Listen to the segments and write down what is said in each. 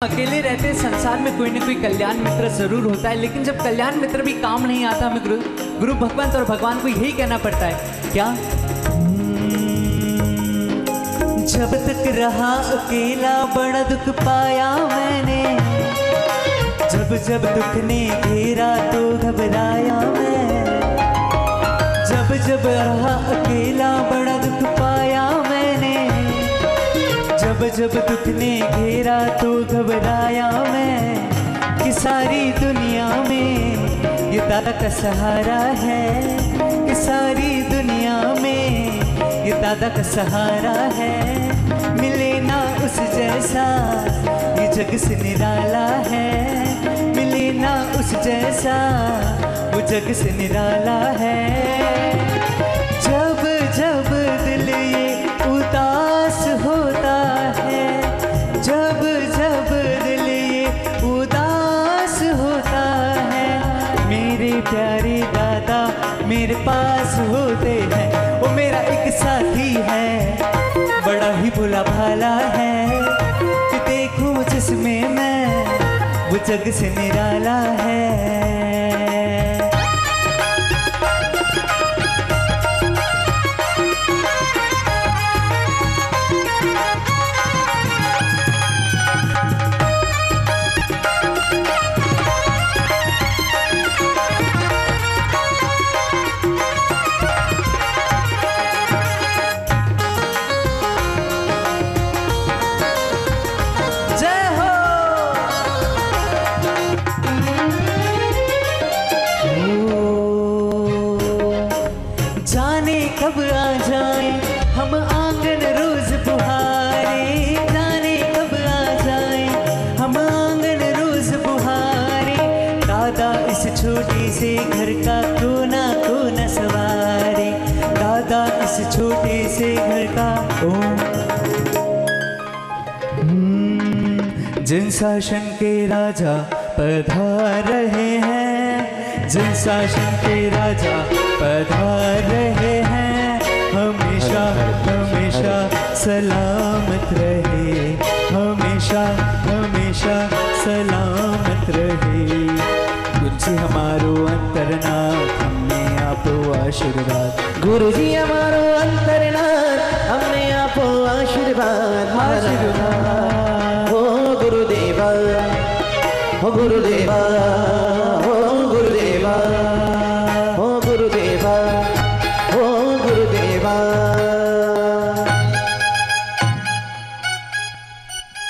अकेले रहते संसार में कोई ना कोई कल्याण मित्र जरूर होता है, लेकिन जब कल्याण मित्र भी काम नहीं आता, हमें गुरु भगवंत और भगवान को यही कहना पड़ता है क्या? जब तक रहा अकेला बड़ा दुख पाया मैंने, जब जब दुख ने घेरा तो घबराया मैं, जब जब रहा अकेला बड़ा दुख पाया मैंने, जब जब दुख ने घेरा तो घबराया मैं, कि सारी दुनिया में ये दादा का सहारा है, कि सारी दुनिया में ये दादा का सहारा है, मिले ना उस जैसा ये जग से निराला है, मिले ना उस जैसा वो जग से निराला है। जब जब दिल ये उदास होता है, जब जब दिल ये उदास होता है, मेरे प्यारे दादा मेरे पास होते हैं। वो मेरा एक साथी है, बड़ा ही भोला भाला है, कि देखूं जिसमें मैं वो जग से निराला है। कब आ जाए हम आंगन रोज बुहारे, जाने कब आ जाए हम आंगन रोज बुहारे, दादा इस छोटे से घर का कोना कोना सवारे, दादा इस छोटे से घर का जिन शासन के राजा पधार रहे हैं, जिन शासन के राजा पधार रहे हैं, हमेशा हमेशा सलामत रहे, हमेशा हमेशा सलामत रहे। गुरु जी हमारो अंतरनाथ हमने आपो आशीर्वाद, गुरु जी हमारो अंतरनाथ हमने आपो आशीर्वाद, आशीर्वाद हो गुरुदेवा, हो गुरुदेवा, हो गुरुदेवा, हो गुरुदेवा, हो गुरुदेवा।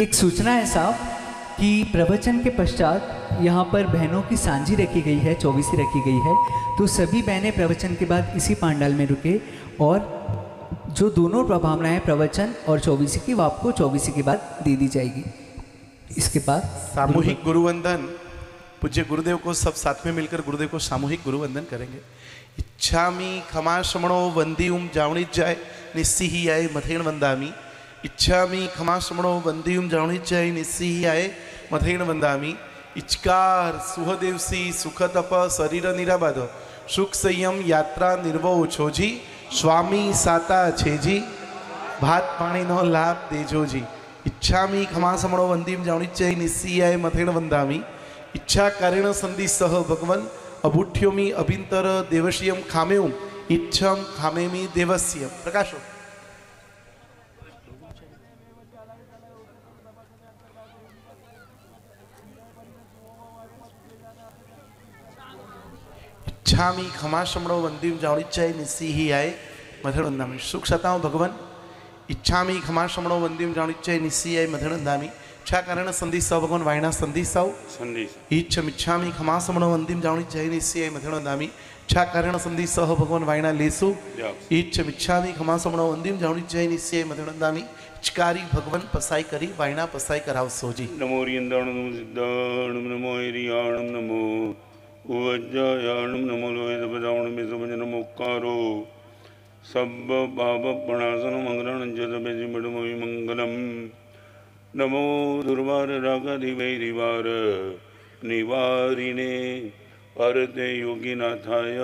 एक सूचना है साहब कि प्रवचन के पश्चात यहाँ पर बहनों की सांझी रखी गई है, चौबीसी रखी गई है, तो सभी बहनें प्रवचन के बाद इसी पांडाल में रुके, और जो दोनों भावनाएं प्रवचन और चौबीसी की वो आपको चौबीसी के बाद दे दी जाएगी। इसके बाद सामूहिक गुरुवंदन, पूज्य गुरुदेव को सब साथ में मिलकर गुरुदेव को सामूहिक गुरुवंदन करेंगे। इच्छामी खमा श्रमणो वंदियुम जावणी जाय निस्सिही आए मथेण वंदामी, इच्छामी खमा श्रमणो वंदियुम जावणी जाय निस्सिही आए मथेण वंदामी। इचकार सुहदेवसी सुख तप शरीर निराबाध, सुख संयम यात्रा निर्वो छोजी, स्वामी साता छेजी, भात पाणी नो लाभ देजोजी। इच्छामी खमा श्रमणो वंदियुम जावणी जाय निस्सिही आए मथेण वंदामी, इच्छा कारेण संधि सह भगवन अभूठ्योमी अभिंतर देवस्यम खामेउम, इच्छम खामेमी देवस्य। प्रकाशो इच्छामी खमा श्रमणो वंदियुम जावणिच्चाय निस्सिही आए मथेण वंदामी। सुख सताओ भगवन, इच्छामी खमा श्रमणो वंदियुम जावणिच्चाय निस्सिही आए मथेण वंदामी। इच्छा कारण संधि सौ भगवान वायना संधि सौ इच्छम इच्छामी खमा श्रमणो वंदियुम जावणिच्चाय निस्सिही आए मथेण वंदामी। इच्छा कारण संधि सह भगवान वायना लेसु, इच्छम इच्छामी खमा श्रमणो वंदियुम जावणिच्चाय निस्सिही आए मथेण वंदामी। इचकारी भगवन पसाई करी वायना पसाई कराव सोजी। नमो रियंदाणुम सिद्धाणुम नमो रियाणुम नमो उवज्जायाणुम नमो लोहितपदाणुम विसर्जन नमोकारो सब पाप प्रणाशनं मंगलं जगदभिजिमडमो मंगलम। नमो दुर्वार रागाधिवैरिवार निवारिणे भारते योगिनाथाय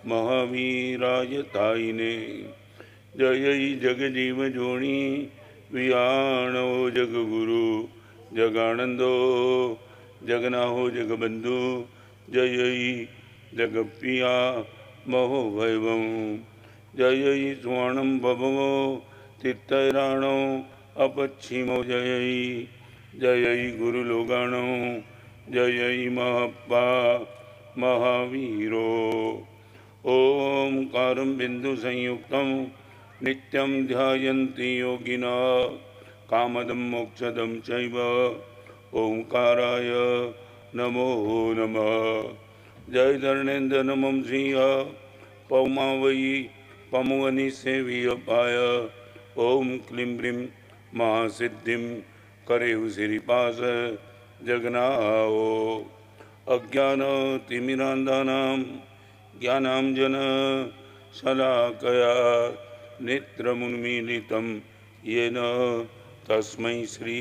महावीराय तायिने। जय जगजीव जोणी वियाणो जगगुरु जगानंदो जगनाहो जगबंधु जय जगप्रिया महो वैभव जय स्वर्णम भवो तीर्थराणो अपच्छिमो जय जय गुरुलोगाणो जय महप्पा महावीरो ओंकारं बिंदु संयुक्तं नित्यं ध्यायन्ति योगिना कामदं मोक्षदं चैव ओंकाराय नमो नमः जय धर्णेन्द्र नमः श्रिय पौमावयी पमुवनि सेवियपाय ओम क्लीं ब्रीं महासिद्धिं करेउ श्रीपास जगन्नाओ अज्ञान तिमिरान्धानां ज्ञानांजन शलाकया नेत्रमुन्मीलितं येन तस्मै श्री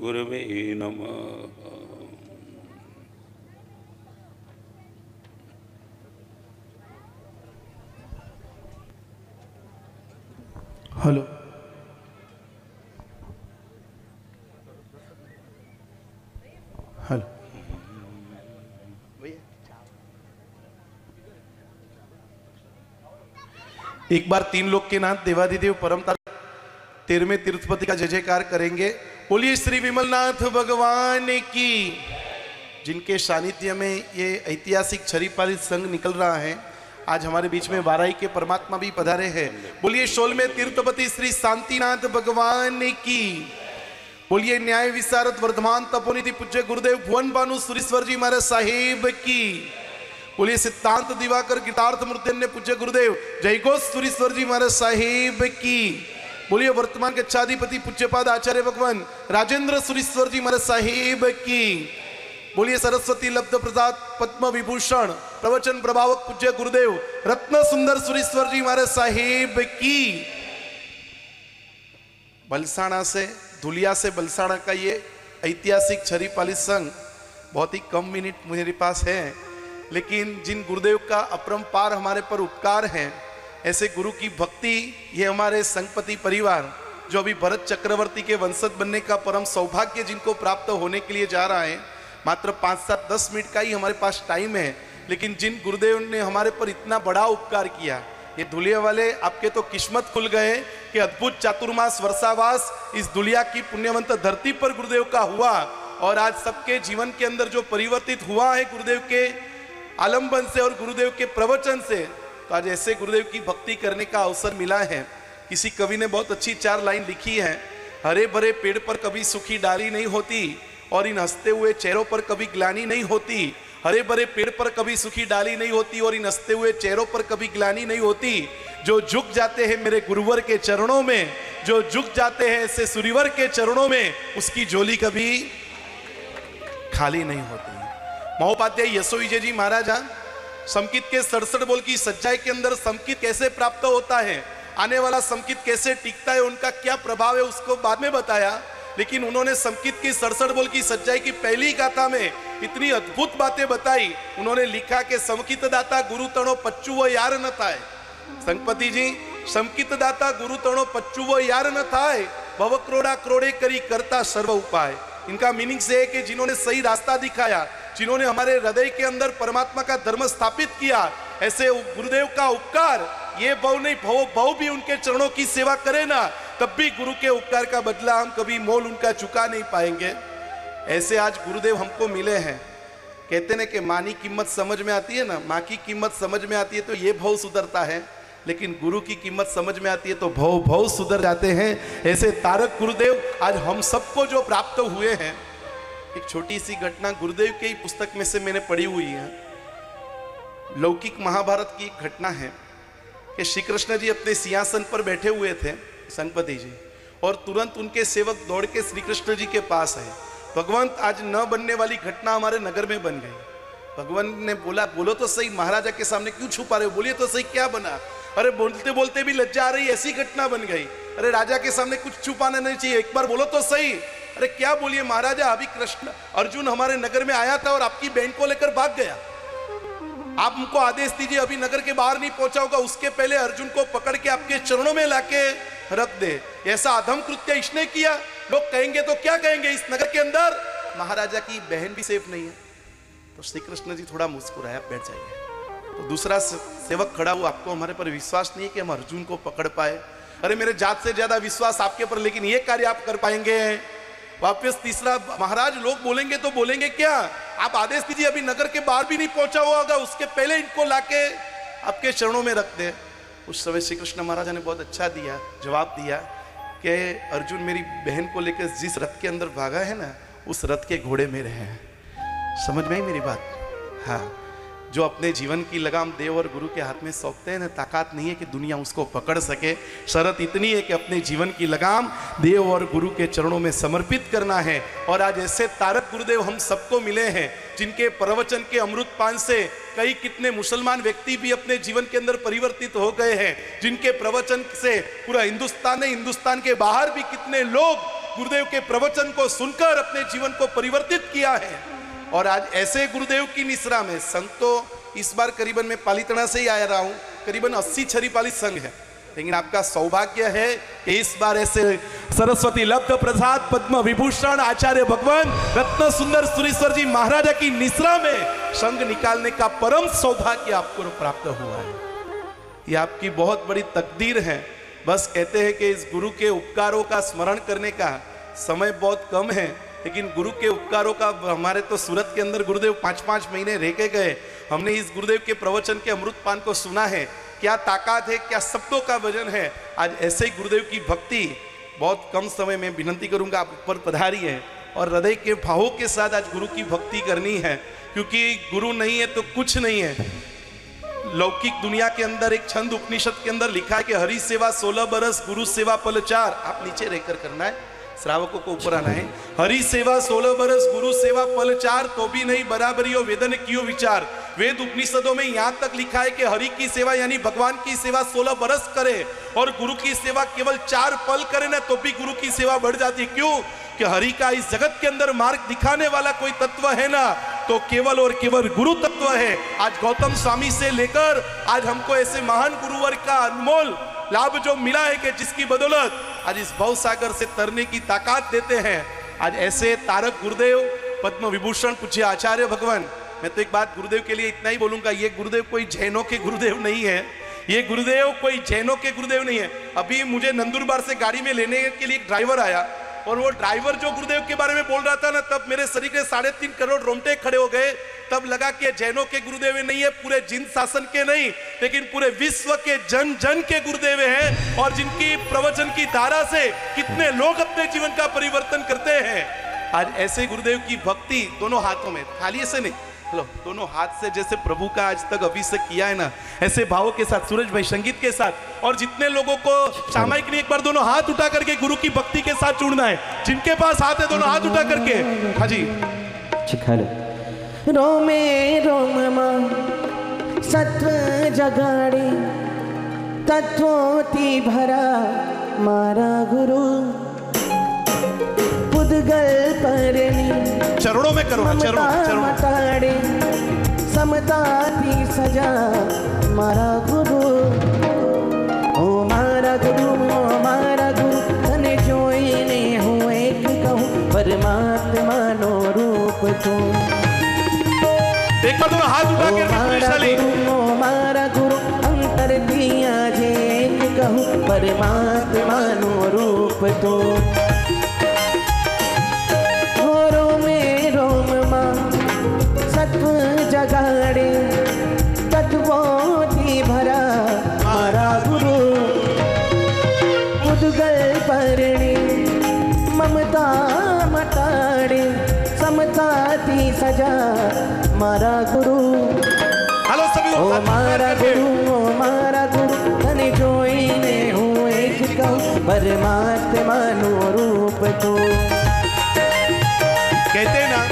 गुरवे नमः। हेलो हेलो एक बार तीन लोग के नाथ देवादिदेव परम 13वें तीर्थपति का जय जयकार करेंगे। बोलिए श्री विमलनाथ भगवान की। जिनके सानिध्य में ये ऐतिहासिक छरीपाली संघ निकल रहा है, आज हमारे बीच में वाराई के परमात्मा भी पधारे हैं। बोलिए 16वें तीर्थपति श्री शांतिनाथ भगवान की। बोलिए न्याय विशारद वर्धमान तपोनिधि पूज्य गुरुदेव भुवन भानु सुरेश्वर जी महाराज साहेब की। बोलिए सिद्धांत दिवाकर गीतार्थ मूर्ति पूज्य गुरुदेव जय घोष सुरेश्वर जी महाराज साहेब की। बोलिए वर्तमान के अच्छाधिपति पूज्यपाद आचार्य भगवान राजेंद्र सुरेश्वर जी महाराज साहेब की। बोलिए सरस्वती लब्ध प्रसाद पद्म विभूषण प्रवचन प्रभावक पूज्य गुरुदेव रत्न सुंदर सुरेश्वर जी महाराज साहेब की। बलसाना से धुलिया से बलसाना का ये ऐतिहासिक छरीपाली संघ बहुत ही कम मिनट मेरे पास है, लेकिन जिन गुरुदेव का अपरंपार हमारे पर उपकार है, ऐसे गुरु की भक्ति, ये हमारे संघपति परिवार जो अभी भरत चक्रवर्ती के वंशज बनने का परम सौभाग्य जिनको प्राप्त होने के लिए जा रहा है, मात्र 5-7-10 मिनट का ही हमारे पास टाइम है, लेकिन जिन गुरुदेव ने हमारे पर इतना बड़ा उपकार किया, ये धुलिया वाले आपके तो किस्मत खुल गए कि अद्भुत चातुर्मास वर्षावास इस धुलिया की पुण्यवंत धरती पर गुरुदेव का हुआ, और आज सबके जीवन के अंदर जो परिवर्तित हुआ है गुरुदेव के आलम्बन से और गुरुदेव के प्रवचन से, तो आज ऐसे गुरुदेव की भक्ति करने का अवसर मिला है। किसी कवि ने बहुत अच्छी 4 लाइन लिखी है, हरे भरे पेड़ पर कभी सूखी डाली नहीं होती और इन हंसते हुए चेहरों पर कभी ग्लानि नहीं होती। हरे भरे पेड़ पर कभी सूखी डाली नहीं होती और इन हंसते हुए चेहरों पर कभी ग्लानि नहीं होती। जो झुक जाते हैं मेरे गुरुवर के चरणों में, जो झुक जाते हैं ऐसे सुरीवर के चरणों में, उसकी झोली कभी खाली नहीं होती। महोपाध्याय यशो विजय जी महाराजा समकित के 67 बोल की सच्चाई के अंदर समकित कैसे प्राप्त होता है, आने वाला समकित कैसे टिकता है, उनका क्या प्रभाव है, उसको बाद में बताया, लेकिन उन्होंने समकित की 67 बोल की सच्चाई की पहली गाथा में इतनी अद्भुत बातें बताई। उन्होंने लिखा कि समकित दाता गुरु तणो पच्चू वो यार न थाय। संगपति जी, समकित दाता गुरु तणो पच्चू वो यार न थाय, भव क्रोड़ा क्रोड़े करी करता सर्व उपाय। इनका मीनिंग से है कि जिन्होंने सही रास्ता दिखाया, जिन्होंने हमारे हृदय के अंदर परमात्मा का धर्म स्थापित किया, ऐसे गुरुदेव का उपकार ये भव नहीं भव भी उनके चरणों की सेवा करे ना, तब भी गुरु के उपकार का बदला हम कभी मोल उनका चुका नहीं पाएंगे। ऐसे आज गुरुदेव हमको मिले हैं। कहते ना कि माँ की कीमत समझ में आती है ना, माँ की कीमत समझ में आती है तो ये भव सुधरता है, लेकिन गुरु की कीमत समझ में आती है तो भव सुधर जाते हैं। ऐसे तारक गुरुदेव आज हम सबको जो प्राप्त हुए हैं। एक छोटी सी घटना गुरुदेव के ही पुस्तक में से मैंने पढ़ी हुई है। लौकिक महाभारत की एक घटना है कि श्री कृष्ण जी अपने सिंहासन पर बैठे हुए थे, संगपति जी, और तुरंत उनके सेवक दौड़ के श्री कृष्ण जी के पास आए। भगवंत, आज न बनने वाली घटना हमारे नगर में बन गई। भगवान ने बोला, बोलो तो सही, महाराजा के सामने क्यों छुपा रहे हो, बोलिए तो सही क्या बना। अरे बोलते बोलते भी लज्जा आ रही, ऐसी घटना बन गई। अरे राजा के सामने कुछ छुपाना नहीं चाहिए, एक बार बोलो तो सही। अरे क्या बोलिए महाराजा, अभी कृष्ण अर्जुन हमारे नगर में आया था और आपकी बहन को लेकर भाग गया। आप हमको आदेश दीजिए, अभी नगर के बाहर नहीं पहुंचा होगा, उसके पहले अर्जुन को पकड़ के आपके चरणों में लाके रख दे। ऐसा अधम कृत्य इसने किया। लोग कहेंगे तो क्या कहेंगे, इस नगर के अंदर महाराजा की बहन भी सेफ नहीं है। तो श्री कृष्ण जी थोड़ा मुस्कुराया, बैठ जाइए। तो दूसरा सेवक खड़ा हुआ, आपको हमारे पर विश्वास नहीं है कि हम अर्जुन को पकड़ पाए? अरे मेरे जात से ज्यादा विश्वास आपके पर, लेकिन ये कार्य आप कर पाएंगे? वापस तीसरा, महाराज लोग बोलेंगे तो बोलेंगे क्या, आप आदेश दीजिए, अभी नगर के बाहर भी नहीं पहुंचा हुआ होगा, उसके पहले इनको लाके आपके चरणों में रख दे। उस समय श्री कृष्ण महाराजा ने बहुत अच्छा दिया, जवाब दिया कि अर्जुन मेरी बहन को लेकर जिस रथ के अंदर भागा है ना, उस रथ के घोड़े मेरे हैं। समझ में आई मेरी बात? हाँ, जो अपने जीवन की लगाम देव और गुरु के हाथ में सौंपते हैं ना, ताकत नहीं है कि दुनिया उसको पकड़ सके। शर्त इतनी है कि अपने जीवन की लगाम देव और गुरु के चरणों में समर्पित करना है। और आज ऐसे तारक गुरुदेव हम सबको मिले हैं, जिनके प्रवचन के अमृत पान से कई कितने मुसलमान व्यक्ति भी अपने जीवन के अंदर परिवर्तित हो गए हैं, जिनके प्रवचन से पूरा हिंदुस्तान ने, हिंदुस्तान के बाहर भी कितने लोग गुरुदेव के प्रवचन को सुनकर अपने जीवन को परिवर्तित किया है। और आज ऐसे गुरुदेव की निश्रा में संतों, इस बार करीबन मैं पालीताना से ही आ रहा हूं, करीबन 80 छरी पाली संघ है, लेकिन आपका सौभाग्य है कि इस बार ऐसे सरस्वती लब्ध प्रसाद पद्म विभूषण आचार्य भगवान रत्न सुंदर सुरेश्वर जी महाराजा की निश्रा में संघ निकालने का परम सौभाग्य आपको प्राप्त हुआ है। ये आपकी बहुत बड़ी तकदीर है। बस कहते हैं कि इस गुरु के उपकारों का स्मरण करने का समय बहुत कम है, लेकिन गुरु के उपकारों का, हमारे तो सूरत के अंदर गुरुदेव 5-5 महीने रह के गए, हमने इस गुरुदेव के प्रवचन के अमृत पान को सुना है। क्या ताकत है, क्या शब्दों का वजन है। आज ऐसे ही गुरुदेव की भक्ति बहुत कम समय में, विनती करूंगा आप ऊपर पधारिए और हृदय के भावों के साथ आज गुरु की भक्ति करनी है, क्योंकि गुरु नहीं है तो कुछ नहीं है। लौकिक दुनिया के अंदर एक छंद उपनिषद के अंदर लिखा है कि हरि सेवा 16 बरस, गुरु सेवा पल 4। आप नीचे रहकर करना है, श्रावकों को ऊपर आना है। हरि सेवा 16 बरस, गुरु सेवा पल 4, तो भी नहीं बराबरियो वेदन कियो विचार। वेद उपनिषदों में यहाँ तक लिखा है कि हरि की सेवा यानी भगवान की सेवा 16 बरस करे और गुरु की सेवा केवल 4 पल करे ना, तो भी गुरु की सेवा बढ़ जाती। क्यों? कि हरि का इस जगत के अंदर मार्ग दिखाने वाला कोई तत्व है ना, तो केवल और केवल गुरु तत्व है। आज गौतम स्वामी से लेकर आज हमको ऐसे महान गुरुवर का अनमोल लाभ जो मिला है कि जिसकी बदौलत आज इस भव सागर से तरने की ताकत देते हैं। आज ऐसे तारक गुरुदेव, पद्म विभूषण पूज्य आचार्य भगवान। मैं तो एक बात गुरुदेव के लिए इतना ही बोलूंगा, ये गुरुदेव कोई जैनों के गुरुदेव नहीं है, ये गुरुदेव कोई जैनों के गुरुदेव नहीं है। अभी मुझे नंदुरबार से गाड़ी में लेने के लिए एक ड्राइवर आया और वो ड्राइवर जो गुरुदेव के बारे में बोल रहा था ना, तब मेरे शरीर के 3.5 करोड़ रोंगटे खड़े हो गए। तब लगा कि जैनों के गुरुदेव नहीं है, पूरे जिन शासन के नहीं, लेकिन पूरे विश्व के जन जन के गुरुदेव हैं, और जिनकी प्रवचन की धारा से कितने लोग अपने जीवन का परिवर्तन करते हैं। आज ऐसे गुरुदेव की भक्ति दोनों हाथों में, थाली से नहीं, लो दोनों हाथ से, जैसे प्रभु का आज तक अभिषेक किया है ना, ऐसे भावों के साथ सूरज भाई संगीत के साथ, और जितने लोगों को सामायिक नहीं, एक बार दोनों हाथ उठा करके गुरु की भक्ति के साथ जुड़ना है। जिनके पास हाथ है दोनों हाथ उठा करके, हाँ जी। रोमे रोममा सत्व जगाड़े तत्वोती भरा मारा गुरु पुदगल परनी चरणों में करो, चरणों मताड़े समता थी सजा मारा गुरु। ओ मारा गुरु, ओ मारा गुरु, तने जोईने हूँ एक कहूँ परमात्मा नो रूप तू। एक बार दोनों हाथ उठा के ओ मारा गुरु, अंतर दिया जे एक कहूँ परमात्मा नो रूप तू। जगाड़े तत्वों भरा मारा गुरु उदगल परणी ममता मटाड़े समता थी सजा मारा गुरु। हेलो सभी, ओ मारा गुरु, ओ मारा गुरु, तने जोईने हूँ एक कहूँ परमात्मा नो रूप तो। कहते हैं ना,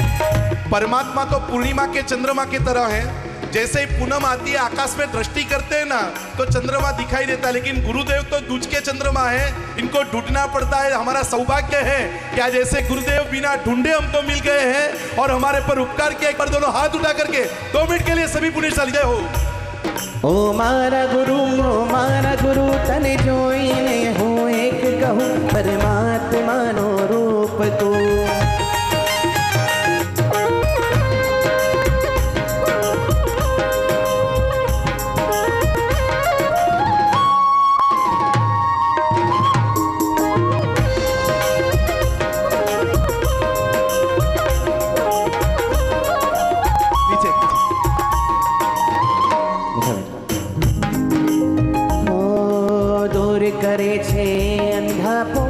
परमात्मा तो पूर्णिमा के चंद्रमा की तरह है। जैसे ही पूनम आती है, आकाश में दृष्टि करते हैं ना, तो चंद्रमा दिखाई देता है, लेकिन गुरुदेव तो दूज के चंद्रमा है, इनको ढूंढना पड़ता है। हमारा सौभाग्य है कि आज ऐसे गुरुदेव बिना ढूंढे हमको मिल गए हैं और हमारे पर उपकार किया। एक बार दोनों हाथ उठा करके 2 मिनट के लिए सभी पुण्यशाली जय हो। ओ मारा गुरु, ओ मारा गुरु, तने जोईने हूँ एक कहूँ परमात्मा नो रूप तू। करे छे अंधापो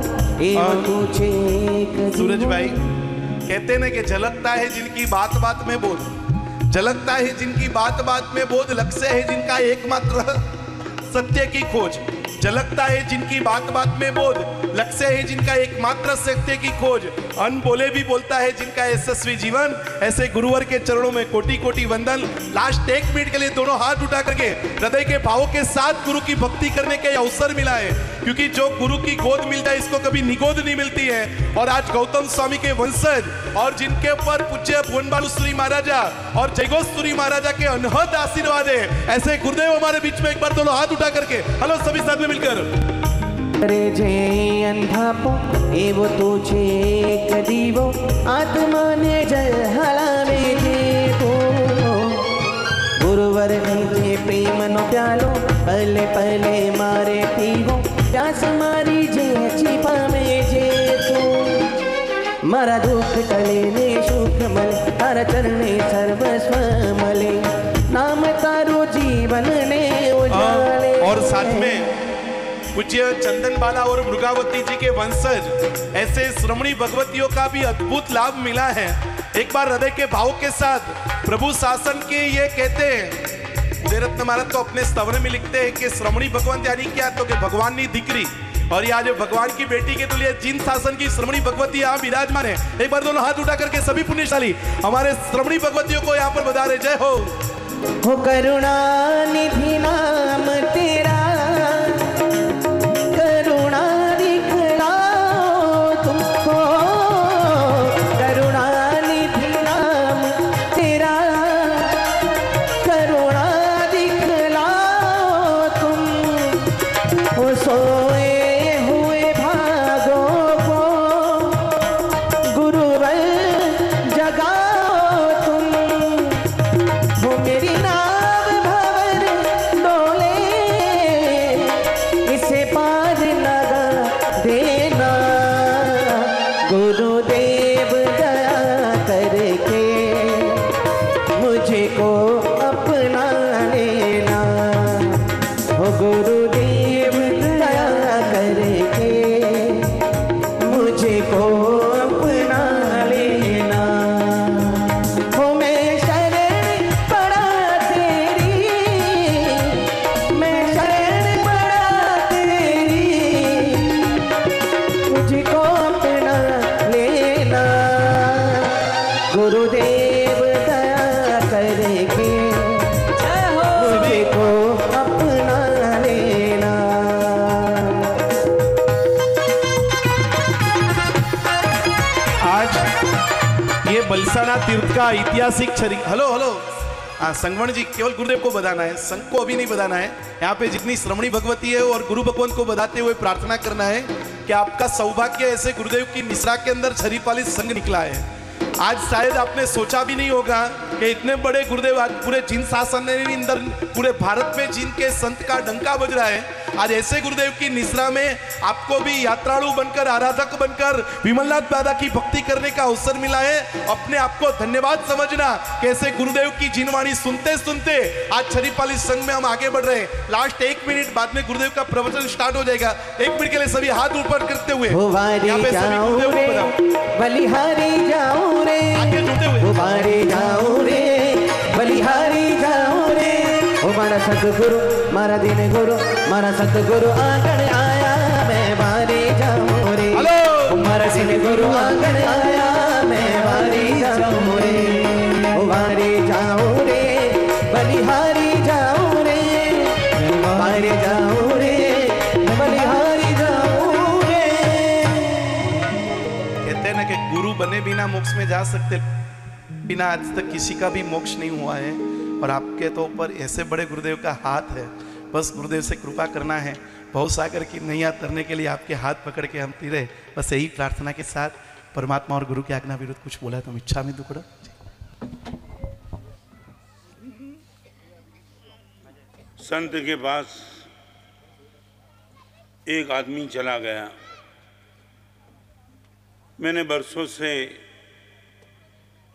सूरज भाई कहते ना कि झलकता है जिनकी बात बात में बोध, झलकता है जिनकी बात बात में बोध, लक्ष्य है जिनका एकमात्र सत्य की खोज। झलकता है जिनकी बात बात में बोध, लक्ष्य है जिनका एकमात्र सत्य की खोज। अनबोले भी बोलता है जिनका यशस्वी जीवन। ऐसे गुरुवर के चरणों में कोटि कोटि वंदन। लास्ट 1 मिनट के लिए दोनों हाथ उठा करके हृदय के भावों के साथ गुरु की भक्ति करने का अवसर मिला है, क्योंकि जो गुरु की गोद मिलता है इसको कभी निगोद नहीं मिलती है। और आज गौतम स्वामी के वंशज और जिनके ऊपर पूज्य भुवन बालूश्री महाराजा और जयघोषपुरी महाराजा के अनहद आशीर्वाद है, ऐसे गुरुदेव हमारे बीच में एक बार दोनों हाथ उठा करके हेलो सभी साथ में मिलकर। करे जे अंधापो एवो तो छे कदीवो आत्मा ने जल हलावे जे तो। गुरुवर ने प्रेम नो प्यालो पहले पहले मारे पीवो, प्यास मारी जे छिपा में जे तो। मारा दुख टले ने सुख मले, तारा चरणे सर्वस्व मले, नाम तारो जीवन ने उजाले। और साथ में पूज्य चंदन बाला और मृगावती जी के वंशज ऐसे श्रमणी भगवतियों का भी अद्भुत लाभ मिला है। एक बार हृदय के भाव के साथ प्रभु शासन के ये कहते हैं, उदयरत्न महाराज तो अपने स्तवन में लिखते हैं कि श्रमणी भगवंत यानी क्या, तो कि भगवान की दिकरी। और ये आज भगवान की बेटी के तुल्य जिन शासन की श्रमणी भगवती यहाँ विराजमान है, एक बार दोनों हाथ उठा करके सभी पुण्यशाली हमारे श्रमणी भगवतियों को यहाँ पर बधा रहे। जय हो। करुणा निधि नाम तेरा, तीर्थ का ऐतिहासिक छरी। हेलो हेलो, हाँ संगवण जी, केवल गुरुदेव को बधाना है, संघ को अभी नहीं बधाना है। यहाँ पे जितनी श्रमणी भगवती है और गुरु भगवंत को बधाते हुए प्रार्थना करना है कि आपका सौभाग्य ऐसे गुरुदेव की निश्रा के अंदर छरीपाली संघ निकला है। आज शायद आपने सोचा भी नहीं होगा कि इतने बड़े गुरुदेव आज पूरे जिन शासन के अंदर पूरे भारत में जिनके संत का डंका बज रहा है, आज ऐसे गुरुदेव की निश्रा में आपको भी यात्रालु बनकर, आराधक बनकर विमलनाथ दादा की भक्ति करने का अवसर मिला है। अपने आप को धन्यवाद समझना, कैसे गुरुदेव की जिनवाणी सुनते सुनते आज छरीपाली संघ में हम आगे बढ़ रहे हैं। लास्ट 1 मिनट बाद में गुरुदेव का प्रवचन स्टार्ट हो जाएगा। 1 मिनट के लिए सभी हाथ ऊपर करते हुए यहाँ पे सभी गुरुदेव को बधाओ। बलिहारी जाऊं रे, आगे जुड़ते हुए बारे जाऊं रे, बलिहारी जाऊं रे। ओ मारा सतगुरु, मारा दिन गुरु, मारा सतगुरु आंगन आया, मैं बारे जाऊं रे। ओ मारा दिन गुरु आंगन आया, मैं बारे जाऊं रे। ओ बारे जाऊं रे, बलिहारी जाऊं रे, बारे जाऊं रे, बलिहारी जाऊं रे। कहते हैं ना कि गुरु बने बिना मोक्ष में जा सकते, बिना आज तक किसी का भी मोक्ष नहीं हुआ है। और आपके तो ऊपर ऐसे बड़े गुरुदेव का हाथ है, बस गुरुदेव से कृपा करना है। भवसागर की नैया तरने के लिए आपके हाथ पकड़ के हम तीरे, बस यही प्रार्थना के साथ परमात्मा और गुरु की आज्ञा विरुद्ध कुछ बोला है तो इच्छा में दुकड़ा। संत के पास एक आदमी चला गया। मैंने वर्षों से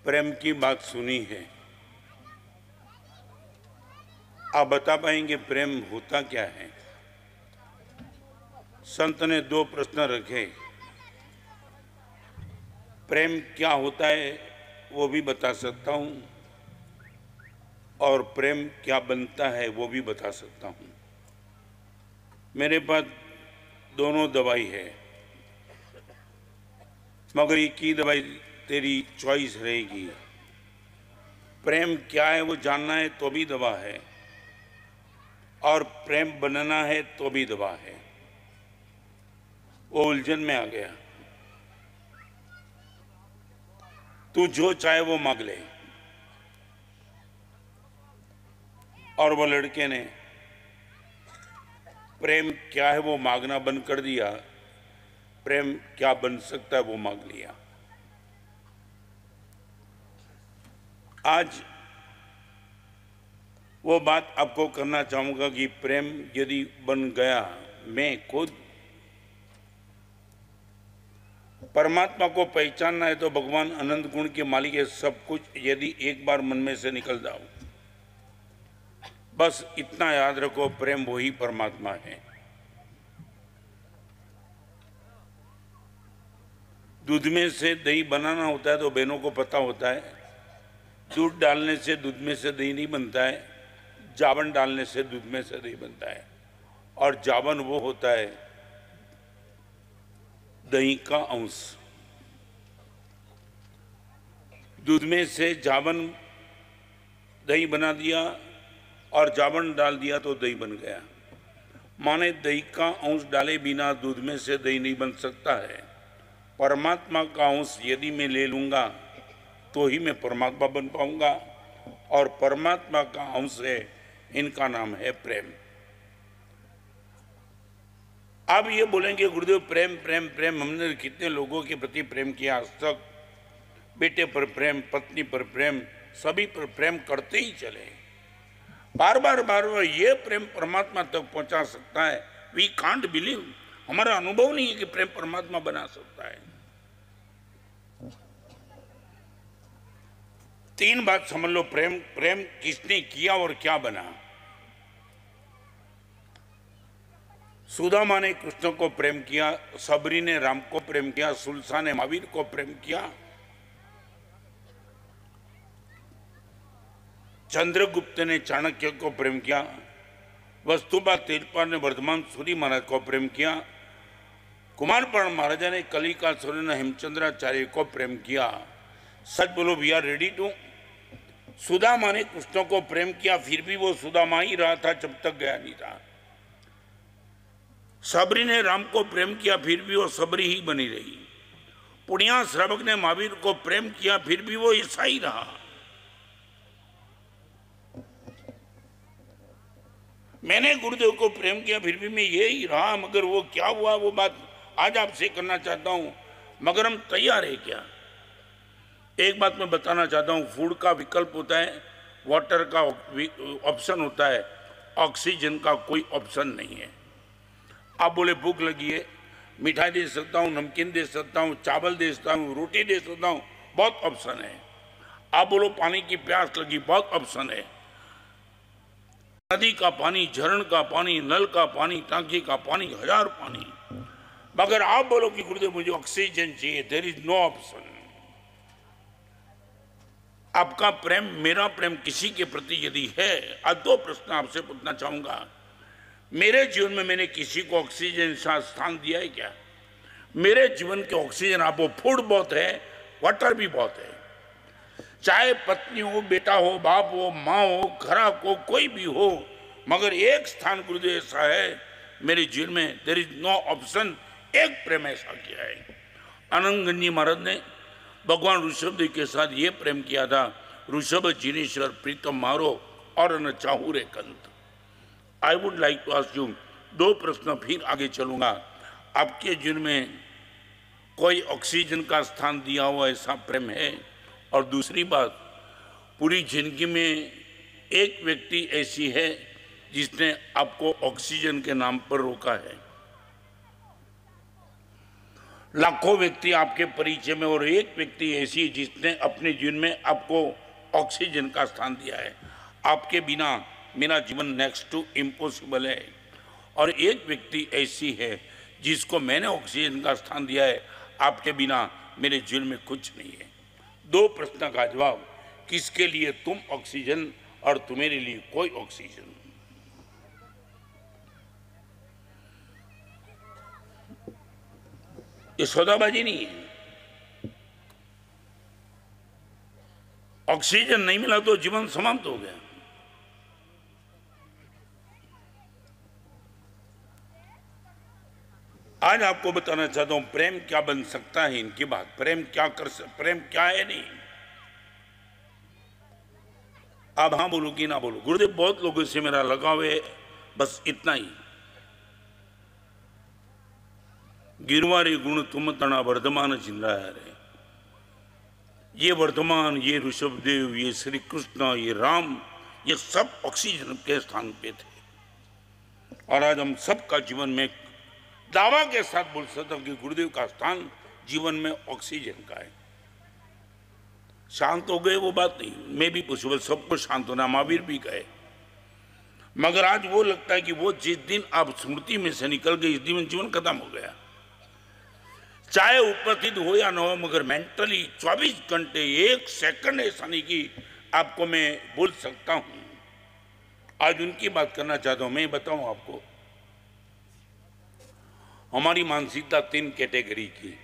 प्रेम की बात सुनी है। आप बता पाएंगे प्रेम होता क्या है? संत ने दो प्रश्न रखे। प्रेम क्या होता है वो भी बता सकता हूं, और प्रेम क्या बनता है वो भी बता सकता हूं। मेरे पास दोनों दवाई है, मगर एक ही दवाई तेरी चॉइस रहेगी। प्रेम क्या है वो जानना है तो भी दवा है, और प्रेम बनना है तो भी दवा है। वो उलझन में आ गया। तू जो चाहे वो मांग ले। और वो लड़के ने प्रेम क्या है वो मांगना बंद कर दिया, प्रेम क्या बन सकता है वो मांग लिया। आज वो बात आपको करना चाहूंगा कि प्रेम यदि बन गया, मैं खुद परमात्मा को पहचानना है तो भगवान अनंत गुण के मालिक है सब कुछ, यदि एक बार मन में से निकल जाओ, बस इतना याद रखो, प्रेम वही परमात्मा है। दूध में से दही बनाना होता है तो बहनों को पता होता है। दूध डालने से दूध में से दही नहीं बनता है, जावन डालने से दूध में से दही बनता है। और जावन वो होता है दही का अंश। दूध में से जावन दही बना दिया और जावन डाल दिया तो दही बन गया। माने दही का अंश डाले बिना दूध में से दही नहीं बन सकता है। परमात्मा का अंश यदि मैं ले लूंगा तो ही मैं परमात्मा बन पाऊंगा, और परमात्मा का अंश है, इनका नाम है प्रेम। अब ये बोलेंगे गुरुदेव प्रेम प्रेम प्रेम, हमने कितने लोगों के प्रति प्रेम किया आज तक। बेटे पर प्रेम, पत्नी पर प्रेम, सभी पर प्रेम करते ही चले। बार बार ये प्रेम परमात्मा तक पहुंचा सकता है। वी कांट बिलीव, हमारा अनुभव नहीं है कि प्रेम परमात्मा बना सकता है। तीन बात समझ लो, प्रेम प्रेम किसने किया और क्या बना। सुदामा ने कृष्ण को प्रेम किया, सबरी ने राम को प्रेम किया, सुलसा ने महावीर को प्रेम किया, चंद्रगुप्त ने चाणक्य को प्रेम किया, वस्तुबा तेजपाल ने वर्धमान सूरी महाराज को प्रेम किया, कुमारपाल महाराजा ने कलिका सूर्य हेमचंद्राचार्य को प्रेम किया। सच बोलो, we are ready to. Sudama ने कृष्ण को प्रेम किया, फिर भी वो सुदामा ही रहा था जब तक गया नहीं था। सबरी ने राम को प्रेम किया, फिर भी वो सबरी ही बनी रही। पुण्या श्रावक ने महावीर को प्रेम किया, फिर भी वो ईसाई रहा। मैंने गुरुदेव को प्रेम किया, फिर भी मैं ये ही रहा, मगर वो क्या हुआ वो बात आज आपसे करना चाहता हूं। मगर हम तैयार है क्या? एक बात मैं बताना चाहता हूं, फूड का विकल्प होता है, वाटर का ऑप्शन होता है, ऑक्सीजन का कोई ऑप्शन नहीं है। आप बोले भूख लगी है, मिठाई दे सकता हूं, नमकीन दे सकता हूं, चावल दे सकता हूं, रोटी दे सकता हूं, बहुत ऑप्शन है। आप बोलो पानी की प्यास लगी, बहुत ऑप्शन है। नदी का पानी, झरण का पानी, नल का पानी, टांकी का पानी, हजार पानी। मगर आप बोलो कि गुरुदेव मुझे ऑक्सीजन चाहिए, देयर इज नो ऑप्शन। आपका प्रेम, मेरा प्रेम किसी के प्रति यदि है, आज दो प्रश्न आपसे पूछना चाहूंगा। मेरे जीवन में मैंने किसी को ऑक्सीजन का स्थान दिया है क्या? मेरे जीवन के ऑक्सीजन आपको फूड बहुत है, वाटर भी बहुत है। चाहे पत्नी हो, बेटा हो, बाप हो, माँ हो, खराब हो, कोई भी हो, मगर एक स्थान गुरुदेव ऐसा है मेरे जीवन में, देयर इज नो ऑप्शन। एक प्रेम ऐसा किया है। आनंदगंजी महाराज ने भगवान ऋषभदेव के साथ ये प्रेम किया था, ऋषभ जिनेश्वर प्रीतम मारो और न चाहू रे कंत। I would like to ask you दो प्रश्न, फिर आगे चलूंगा। आपके जीवन में कोई ऑक्सीजन का स्थान दिया हुआ ऐसा प्रेम है। और दूसरी बात, पूरी जिंदगी में एक व्यक्ति ऐसी है जिसने आपको ऑक्सीजन के नाम पर रोका है। लाखों व्यक्ति आपके परिचय में, और एक व्यक्ति ऐसी है जिसने अपने जीवन में आपको ऑक्सीजन का स्थान दिया है। आपके बिना मेरा जीवन नेक्स्ट टू इम्पॉसिबल है। और एक व्यक्ति ऐसी है जिसको मैंने ऑक्सीजन का स्थान दिया है। आपके बिना मेरे जीवन में कुछ नहीं है। दो प्रश्न का जवाब, किसके लिए तुम ऑक्सीजन और तुम्हारे लिए कोई ऑक्सीजन। ये सौदाबाजी नहीं है। ऑक्सीजन नहीं मिला तो जीवन समाप्त हो गया। आज आपको बताना चाहता हूं प्रेम क्या बन सकता है। इनकी बात, प्रेम क्या है नहीं। आप हाँ बोलो कि ना बोलो। गुरुदेव, बहुत लोगों से मेरा लगाव है, बस इतना ही। गिरवारी गुण तुम तना वर्धमान जिंदा है। ये वर्धमान, ये ऋषभदेव, ये श्री कृष्ण, ये राम, ये सब ऑक्सीजन के स्थान पे थे। और आज हम सबका जीवन में दावा के साथ बोल सकता हूं कि गुरुदेव का स्थान जीवन में ऑक्सीजन का है। शांत हो गए वो बात नहीं, मैं भी पॉसिबल, सबको शांत होना, महावीर भी कहे। मगर आज वो लगता है कि वो जिस दिन आप स्मृति में से निकल गए, इस दिन जीवन खत्म हो गया। चाहे उपस्थित हो या न हो, मगर मेंटली 24 घंटे 1 सेकंड ऐसा नहीं कि आपको मैं बोल सकता हूं। आज उनकी बात करना चाहता हूं। मैं बताऊं आपको, हमारी मानसिकता 3 कैटेगरी की,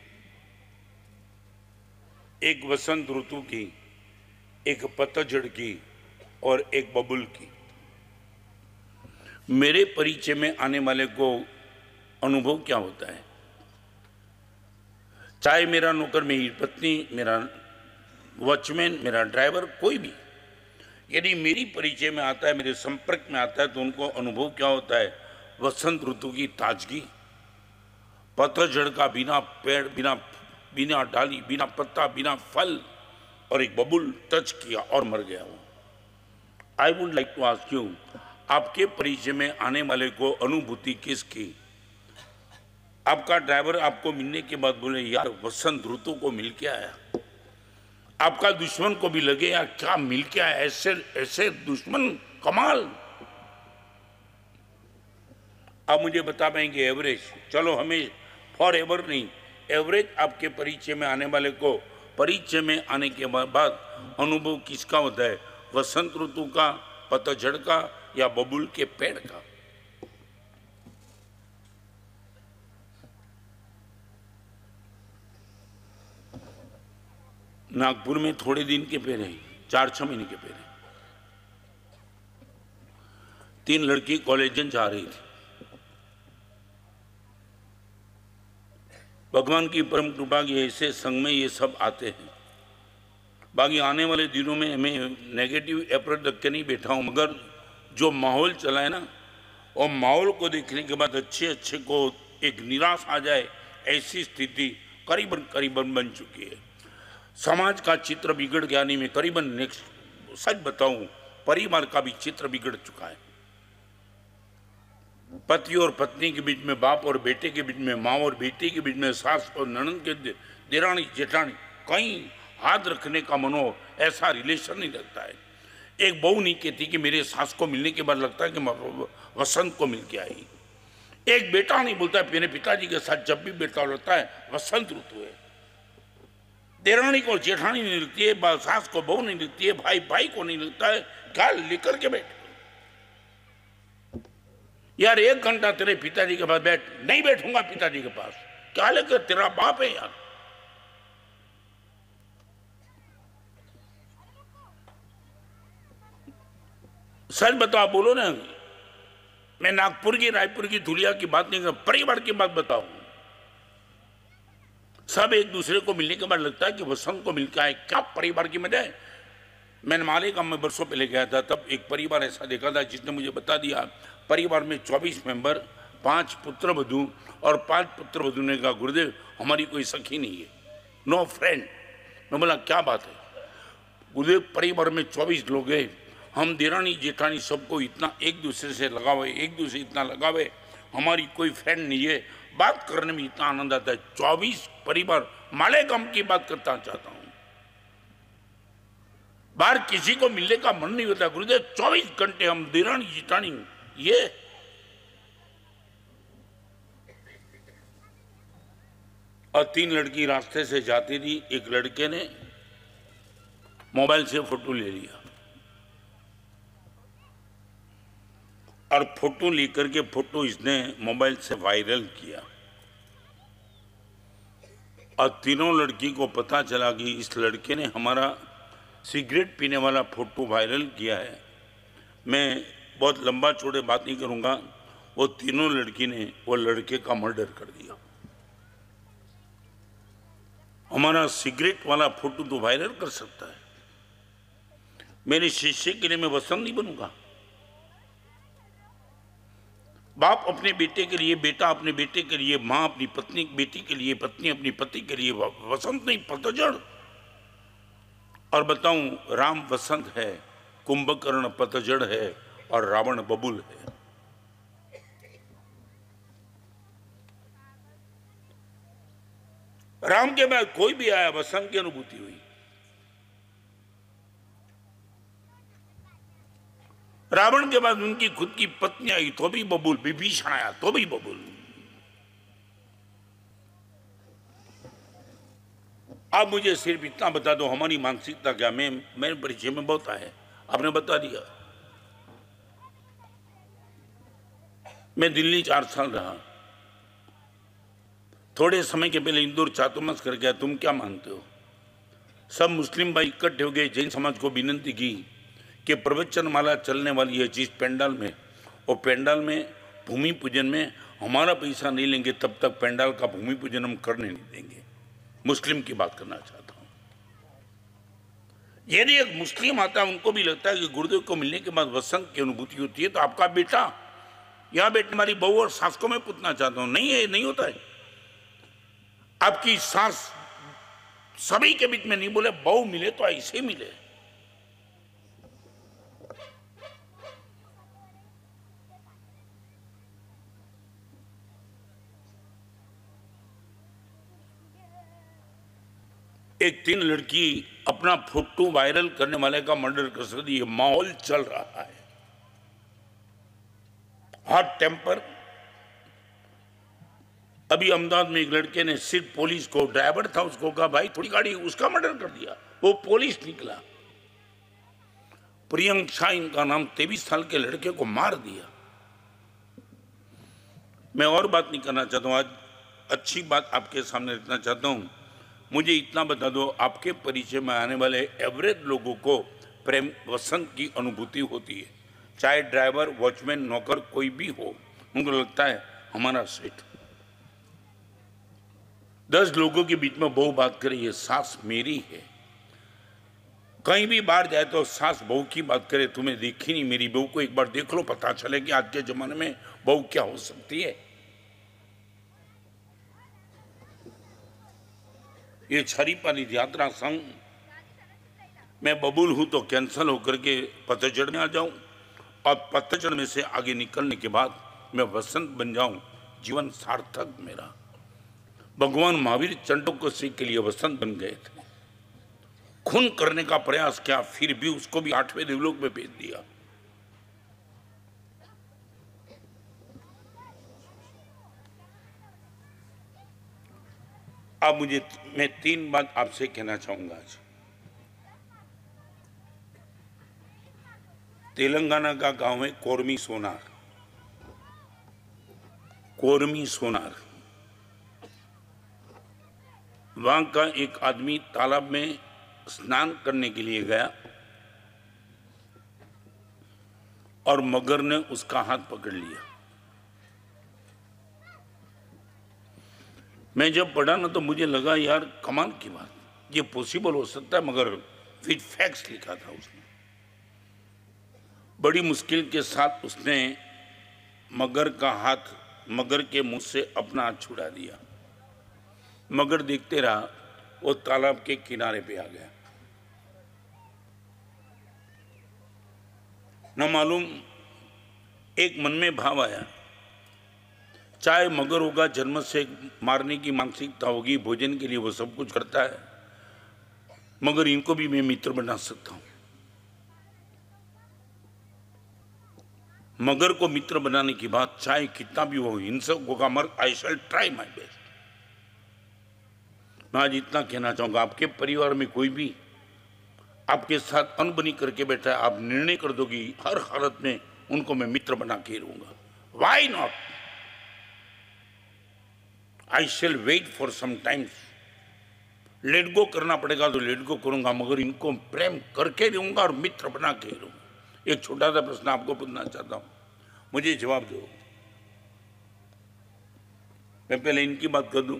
एक वसंत ऋतु की, एक पतझड़ की और एक बबुल की। मेरे परिचय में आने वाले को अनुभव क्या होता है, चाहे मेरा नौकर, मेरी पत्नी, मेरा वॉचमैन, मेरा ड्राइवर, कोई भी यदि मेरी परिचय में आता है, मेरे संपर्क में आता है, तो उनको अनुभव क्या होता है, वसंत ऋतु की ताजगी, पतझड़ का बिना पेड़, बिना डाली, बिना पत्ता, बिना फल, और एक बबुल टच किया और मर गया वो। I would like to ask you, आपके परिचय में आने वाले को अनुभूति किसकी? आपका ड्राइवर आपको मिलने के बाद बोले यार वसंत ऋतु को मिल के आया। आपका दुश्मन को भी लगे यार क्या मिल के आया, ऐसे दुश्मन, कमाल। आप मुझे बता पाएंगे एवरेज, चलो हमें फॉर एवर नहीं, एवरेज आपके परिचय में आने वाले को परिचय में आने के बाद अनुभव किसका होता है, वसंत ऋतु का, पतझड़ का, या बबुल के पेड़ का? नागपुर में थोड़े दिन के पहले, 4-6 महीने के पहले, 3 लड़की कॉलेजन जा रही थी। भगवान की परम कृपा की ऐसे संग में ये सब आते हैं। बाकी आने वाले दिनों में मैं नेगेटिव अप्रोच रख के नहीं बैठा हूँ, मगर जो माहौल चला है ना, और माहौल को देखने के बाद अच्छे को एक निराश आ जाए, ऐसी स्थिति करीबन बन चुकी है। समाज का चित्र बिगड़ गया नहीं, मैं करीबन नेक्स्ट सच बताऊं, परिवार का भी चित्र बिगड़ चुका है। पति और पत्नी के बीच में, बाप और बेटे के बीच में, माँ और बेटी के बीच में, सास और ननद के, देरानी जेठानी, कहीं हाथ रखने का मनो ऐसा रिलेशन नहीं लगता है। एक बहू नहीं कहती कि मेरे सास को मिलने के बाद लगता है कि वसंत को मिल के आई। एक बेटा नहीं बोलता है मेरे पिताजी के साथ जब भी बेटा लगता है वसंत ऋतु है। देरानी को जेठानी नहीं लगती है, सास को बहू नहीं लगती है, भाई को नहीं लगता है। क्या लेकर के बैठ यार, 1 घंटा तेरे पिताजी के पास बैठ। नहीं बैठूंगा पिताजी के पास, क्या लेकर, तेरा बाप है यार। सच बताओ, बोलो ना, मैं नागपुर की, रायपुर की, धुलिया की बात नहीं कर, परिवार की बात बताओ। सब एक दूसरे को मिलने के बाद लगता है कि वसंत को मिलकर आए, क्या परिवार की मजा है। मैंने मालेगांव में बरसों पहले गया था, तब एक परिवार ऐसा देखा था जिसने मुझे बता दिया, परिवार में 24 मेंबर, 5 पुत्र वधू, और 5 पुत्र वधू ने कहा गुरुदेव हमारी कोई सखी नहीं है, नो फ्रेंड। मैं बोला क्या बात है? गुरुदेव परिवार में 24 लोग हैं, हम देरानी जेठानी सबको इतना एक दूसरे से लगावे, एक दूसरे इतना लगावे, हमारी कोई फ्रेंड नहीं है, बात करने में इतना आनंद आता है। 24 परिवार मालेगांव की बात करता चाहता हूँ, बाहर किसी को मिलने का मन नहीं होता। गुरुदेव 24 घंटे हम देरानी जेठानी, ये और 3 लड़की रास्ते से जाती थी, एक लड़के ने मोबाइल से फोटो ले लिया और फोटो लेकर के फोटो इसने मोबाइल से वायरल किया और तीनों लड़की को पता चला कि इस लड़के ने हमारा सिगरेट पीने वाला फोटो वायरल किया है। मैं बहुत लंबा चौड़े बात नहीं करूंगा, वो तीनों लड़की ने वो लड़के का मर्डर कर दिया। हमारा सिगरेट वाला फोटो तो वायरल कर सकता है, मेरे शिष्य के लिए मैं वसंत नहीं बनूंगा। बाप अपने बेटे के लिए, बेटा अपने बेटे के लिए, मां अपनी पत्नी बेटी के लिए, पत्नी अपनी पति के लिए, वसंत नहीं पतझड़। और बताऊं, राम वसंत है, कुंभकर्ण पतझड़ है और रावण बबुल है। राम के बाद कोई भी आया वसंत की अनुभूति हुई। रावण के बाद उनकी खुद की पत्नी आई तो भी बबूल, विभीषण आया तो भी बबूल। आप मुझे सिर्फ इतना बता दो हमारी मानसिकता क्या। मेरे परिचय में बहुत है, आपने बता दिया। मैं दिल्ली 4 साल रहा, थोड़े समय के पहले इंदौर चातुर्मास कर गया। तुम क्या मानते हो? सब मुस्लिम भाई इकट्ठे हो गए, जैन समाज को विनती की कि प्रवचन माला चलने वाली है जिस पंडाल में, और पंडाल में भूमि पूजन में हमारा पैसा नहीं लेंगे तब तक पंडाल का भूमि पूजन हम करने नहीं देंगे। मुस्लिम की बात करना चाहता हूं। यदि एक मुस्लिम आता है, उनको भी लगता है कि गुरुदेव को मिलने के बाद वसंत की अनुभूति होती है, तो आपका बेटा या बेटी हमारी बहू और सास को मैं पूछना चाहता हूं, नहीं है, नहीं होता है। आपकी सास सभी के बीच में नहीं बोले, बहू मिले तो ऐसे मिले। एक 3 लड़की अपना फोटो वायरल करने वाले का मर्डर कर सकती है। माहौल चल रहा है, हॉट टेम्पर। अभी अहमदाबाद में एक लड़के ने सिर्फ पुलिस को, ड्राइवर था उसको कहा भाई थोड़ी गाड़ी, उसका मर्डर कर दिया, वो पुलिस निकला। प्रियंक शाह इनका नाम, 23 साल के लड़के को मार दिया। मैं और बात नहीं करना चाहता हूं, आज अच्छी बात आपके सामने रखना चाहता हूं। मुझे इतना बता दो, आपके परिचय में आने वाले एवरेज लोगों को प्रेम वसंत की अनुभूति होती है, चाहे ड्राइवर, वॉचमैन, नौकर कोई भी हो, उनको लगता है हमारा सेठ। 10 लोगों के बीच में बहू बात करे, ये सास मेरी है। कहीं भी बाहर जाए तो सास बहू की बात करे, तुम्हें देखी नहीं मेरी बहू को, एक बार देख लो, पता चले कि आज के जमाने में बहू क्या हो सकती है। ये छरीपाली यात्रा संघ मैं बबूल हूं तो कैंसल होकर के पतझड़ में आ जाऊं, और पतझड़ में से आगे निकलने के बाद मैं वसंत बन जाऊं, जीवन सार्थक मेरा। भगवान महावीर चंडोक सिंह के लिए वसंत बन गए थे, खून करने का प्रयास किया, फिर भी उसको भी 8वें देवलोक में भेज दिया। अब मैं 3 बात आपसे कहना चाहूंगा। आज तेलंगाना का गांव है कोरमी सोनार। कोरमी सोनार, वहां का एक आदमी तालाब में स्नान करने के लिए गया और मगर ने उसका हाथ पकड़ लिया। मैं जब पढ़ा ना तो मुझे लगा यार कमाल की बात, ये पॉसिबल हो सकता है, मगर विद फैक्ट्स लिखा था उसने। बड़ी मुश्किल के साथ उसने मगर का हाथ मगर के मुंह से अपना हाथ छुड़ा दिया। मगर देखते रहा, वो तालाब के किनारे पे आ गया। न मालूम एक मन में भाव आया, चाहे मगर होगा, जन्म से मारने की मानसिकता होगी, भोजन के लिए वो सब कुछ करता है, मगर इनको भी मैं मित्र बना सकता हूं। मगर को मित्र बनाने की बात, चाहे कितना भी हो हिंसक होगा, मगर आई शैल ट्राई माय बेस्ट। मैं आज इतना कहना चाहूंगा, आपके परिवार में कोई भी आपके साथ अनबनी करके बैठा है, आप निर्णय कर दोगी हर हालत में उनको मैं मित्र बना के रहूंगा। Why not? I shall wait for some times. Let go करना पड़ेगा तो लेट गो करूंगा, मगर इनको प्रेम करके रहूंगा और मित्र बना के रहूंगा। एक छोटा सा प्रश्न आपको पूछना चाहता हूं, मुझे जवाब दो। मैं पहले इनकी बात कर दूं।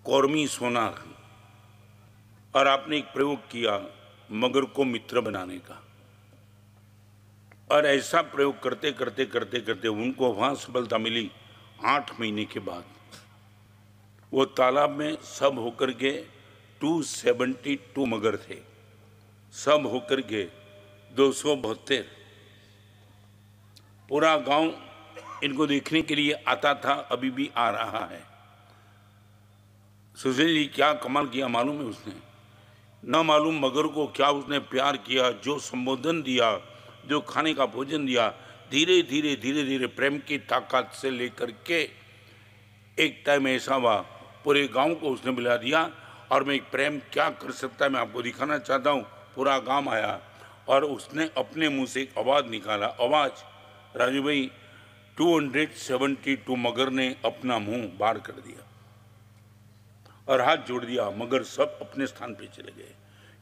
कौरमी सोनार, और आपने एक प्रयोग किया मगर को मित्र बनाने का, और ऐसा प्रयोग करते करते करते करते उनको वहां सफलता मिली। 8 महीने के बाद वो तालाब में सब होकर के 272 मगर थे, सब होकर के 272। पूरा गांव इनको देखने के लिए आता था, अभी भी आ रहा है। सुशील जी क्या कमाल किया मालूम है उसने? न मालूम मगर को क्या उसने प्यार किया, जो संबोधन दिया, जो खाने का भोजन दिया, धीरे धीरे धीरे धीरे प्रेम की ताकत से लेकर के एक टाइम ऐसा हुआ पूरे गांव को उसने बुला दिया। और मैं प्रेम क्या कर सकता है मैं आपको दिखाना चाहता हूँ। पूरा गांव आया और उसने अपने मुंह से एक आवाज़ निकाला। आवाज़, राजू भाई, 272 मगर ने अपना मुंह बाहर कर दिया और हाथ जोड़ दिया। मगर सब अपने स्थान पे चले गए।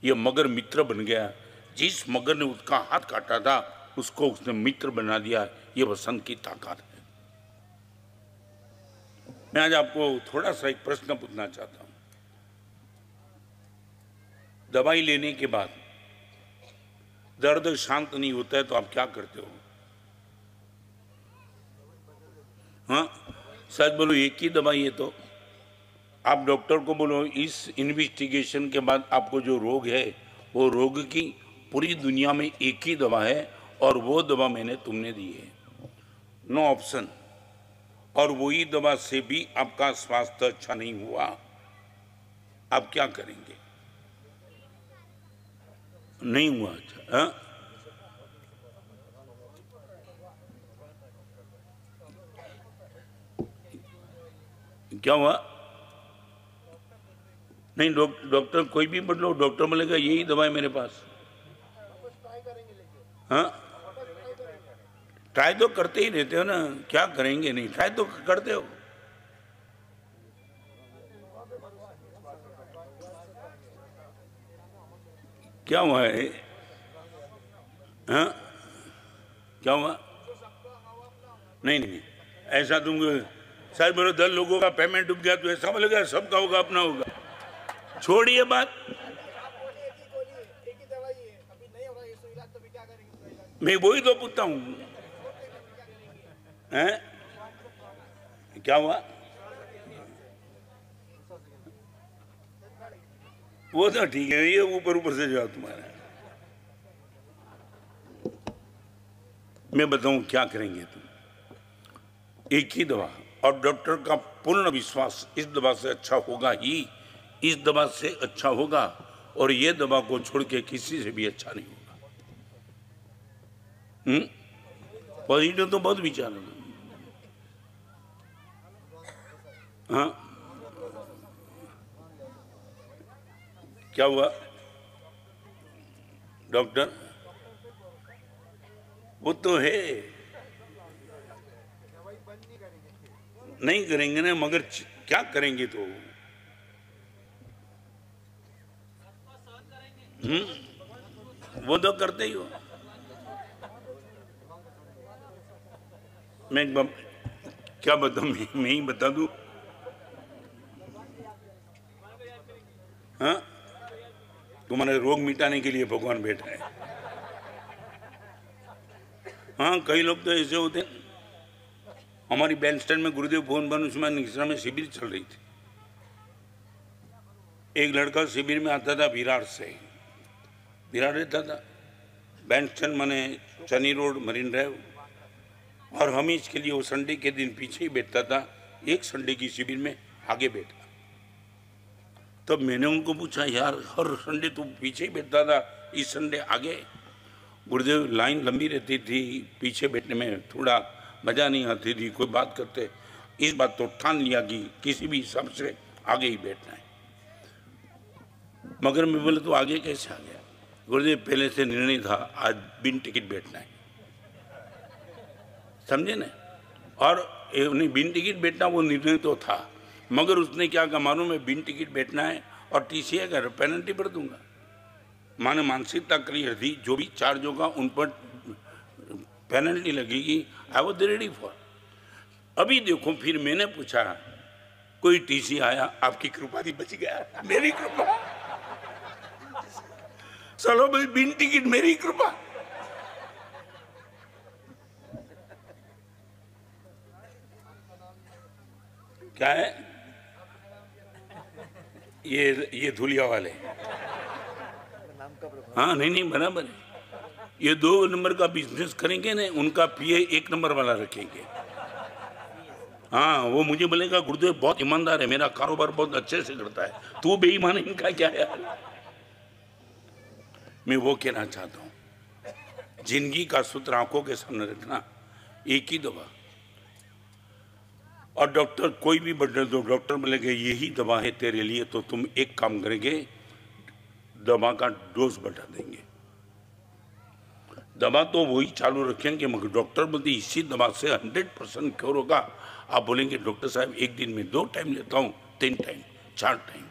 ये मगर मित्र बन गया। जिस मगर ने उसका हाथ काटा था उसको उसने मित्र बना दिया। ये वसंत की ताकत है। मैं आज आपको थोड़ा सा एक प्रश्न पूछना चाहता हूं। दवाई लेने के बाद दर्द शांत नहीं होता है तो आप क्या करते हो? हाँ, सच बोलो, एक ही दवाई है तो आप डॉक्टर को बोलो इस इन्वेस्टिगेशन के बाद आपको जो रोग है वो रोग की पूरी दुनिया में एक ही दवा है और वो दवा मैंने तुमने दी है, नो ऑप्शन। और वही दवा से भी आपका स्वास्थ्य अच्छा नहीं हुआ, आप क्या करेंगे? नहीं हुआ अच्छा, हाँ? क्या हुआ? नहीं, डॉक्टर कोई भी बदलो, डॉक्टर बोलेगा यही दवा है मेरे पास। हाँ, ट्राई तो करते ही रहते हो ना, क्या करेंगे? नहीं, ट्राई तो करते हो। क्या हुआ है? हाँ, क्या हुआ? नहीं नहीं, ऐसा तुम शायद बोलो 10 लोगों का पेमेंट डूब गया तो ऐसा बोलेगा सबका होगा, अपना होगा। छोड़िए बात, मैं वही तो पूछता हूँ। क्या हुआ? वो तो ठीक है, ये ऊपर ऊपर से जाओ तुम्हारा। मैं बताऊं क्या करेंगे तुम? एक ही दवा और डॉक्टर का पूर्ण विश्वास, इस दवा से अच्छा होगा ही, इस दवा से अच्छा होगा और ये दवा को छोड़ के किसी से भी अच्छा नहीं होगा। पॉजिटिव तो बहुत विचार है। हाँ, क्या हुआ डॉक्टर? वो तो है, नहीं करेंगे ना, मगर क्या करेंगे तो? वो तो करते ही हो। मैं क्या बताऊं, मैं ही बता दूं। हाँ, तुम्हारे रोग मिटाने के लिए भगवान बैठा है। हाँ, कई लोग तो ऐसे होते हैं हमारी बैंड स्टैंड में गुरुदेव भवन बन उसमें निगरा में शिविर चल रही थी। एक लड़का शिविर में आता था विराट से, विराट रहता था बैंड स्टैंड माने चनी रोड मरीन ड्राइव, और हम इसके लिए वो संडे के दिन पीछे ही बैठता था। एक संडे की शिविर में आगे बैठा, तब मैंने उनको पूछा यार हर संडे तू पीछे ही बैठता था, इस संडे आगे? गुरुदेव लाइन लंबी रहती थी, पीछे बैठने में थोड़ा मजा नहीं आती थी, कोई बात करते, इस बात तो ठान लिया कि किसी भी हिसाब से आगे ही बैठना है। मगर मैं बोले तो आगे कैसे आ गया? गुरुदेव पहले से निर्णय था आज बिन टिकट बैठना है, समझे ना? और नहीं बिन टिकट बैठना वो निर्णय तो था, मगर उसने क्या कहा मानो मैं बिन टिकट बैठना है और टीसी अगर पेनल्टी भर दूंगा। माने मानसिकता क्लियर थी, जो भी चार्ज होगा उन पर पेनल्टी लगेगी। I was ready for. अभी देखो फिर मैंने पूछा कोई टीसी आया? आपकी कृपा थी बच गया, मेरी कृपा। चलो भाई बिन टिकट मेरी कृपा। क्या है ये धुलिया वाले? हाँ नहीं बराबर है। ये 2 नंबर का बिजनेस करेंगे ना, उनका पीए 1 नंबर वाला रखेंगे। हाँ वो मुझे बोलेगा गुरुदेव बहुत ईमानदार है, मेरा कारोबार बहुत अच्छे से करता है, तू बेईमान है, इनका क्या यार? मैं वो कहना चाहता हूं, जिंदगी का सूत्र आंखों के सामने रखना, एक ही दवा। और डॉक्टर कोई भी बदल दो, डॉक्टर बोलेंगे यही दवा है तेरे लिए, तो तुम एक काम करेंगे, दवा का डोज बढ़ा देंगे। दवा तो वही चालू रखेंगे, मगर डॉक्टर बोलते इसी दवा से 100% क्योर होगा। आप बोलेंगे डॉक्टर साहब एक दिन में 2 टाइम लेता हूँ, 3 टाइम, 4 टाइम,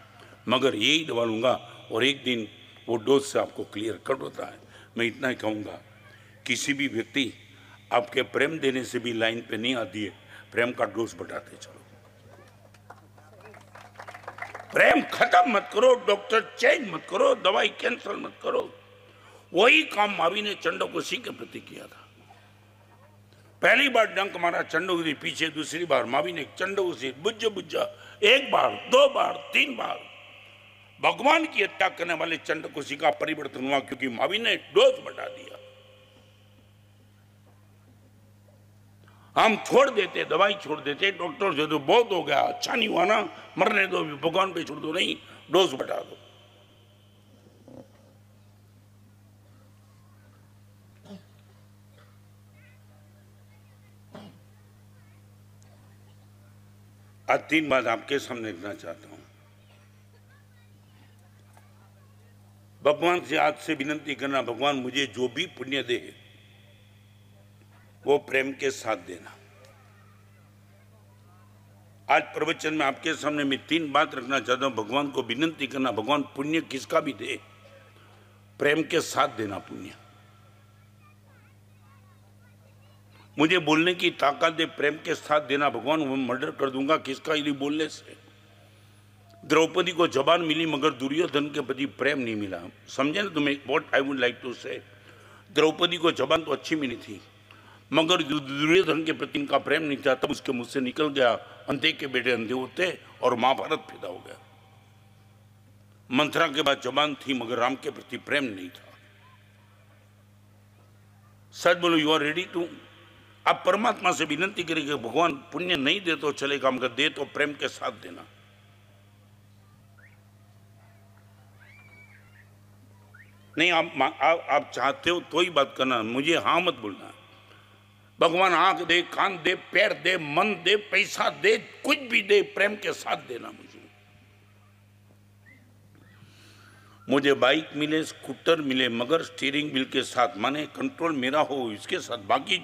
मगर यही दवा लूँगा और एक दिन वो डोज से आपको क्लियर कट होता है। मैं इतना ही कहूँगा, किसी भी व्यक्ति आपके प्रेम देने से भी लाइन पे नहीं आती है, प्रेम का डोज बढ़ाते चलो। प्रेम खत्म मत करो, डॉक्टर चेंज मत करो, दवाई कैंसिल मत करो। वही काम मावी ने चंडकोसी के प्रति किया था। पहली बार डंक मारा चंडकोसी पीछे, दूसरी बार मावी ने चंडकोसी बुझा 1 बार, 2 बार, 3 बार। भगवान की हत्या करने वाले चंडकोसी का परिवर्तन हुआ, क्योंकि मावी ने डोज बढ़ा दिया। हम छोड़ देते, दवाई छोड़ देते, डॉक्टर जो तो बहुत हो गया, अच्छा नहीं हुआ ना, मरने दो, भगवान पे छोड़ दो, नहीं डोज बढ़ा दो। आज 3 बात आपके सामने रखना चाहता हूं। भगवान से आज से विनती करना, भगवान मुझे जो भी पुण्य दे वो प्रेम के साथ देना। आज प्रवचन में आपके सामने मैं 3 बात रखना चाहता हूं। भगवान को विनती करना, भगवान पुण्य किसका भी दे, प्रेम के साथ देना पुण्य। मुझे बोलने की ताकत दे, प्रेम के साथ देना। भगवान मैं मर्डर कर दूंगा किसका, यदि बोलने से। द्रौपदी को जबान मिली मगर दुर्योधन के प्रति प्रेम नहीं मिला। समझे ना तुम्हें? What I would like to say, Draupadi को जबान तो अच्छी मिली थी, मगर दुर्योधन के प्रति इनका प्रेम नहीं था। तब उसके मुंह से निकल गया अंधे के बेटे अंधे होते, और महाभारत पैदा हो गया। मंथरा के बाद जबान थी मगर राम के प्रति प्रेम नहीं था। सच बोलो, यू आर रेडी टू? आप परमात्मा से विनती करेंगे, भगवान पुण्य नहीं दे तो चलेगा, मगर दे तो प्रेम के साथ देना। नहीं आप चाहते हो तो ही बात करना, मुझे हाँ मत बोलना। भगवान आंख दे, कान दे, पैर दे, मन दे, पैसा दे, कुछ भी दे, प्रेम के साथ देना। मुझे बाइक मिले, स्कूटर मिले, मगर स्टीयरिंग व्हील के साथ, माने कंट्रोल मेरा हो, इसके साथ। बाकी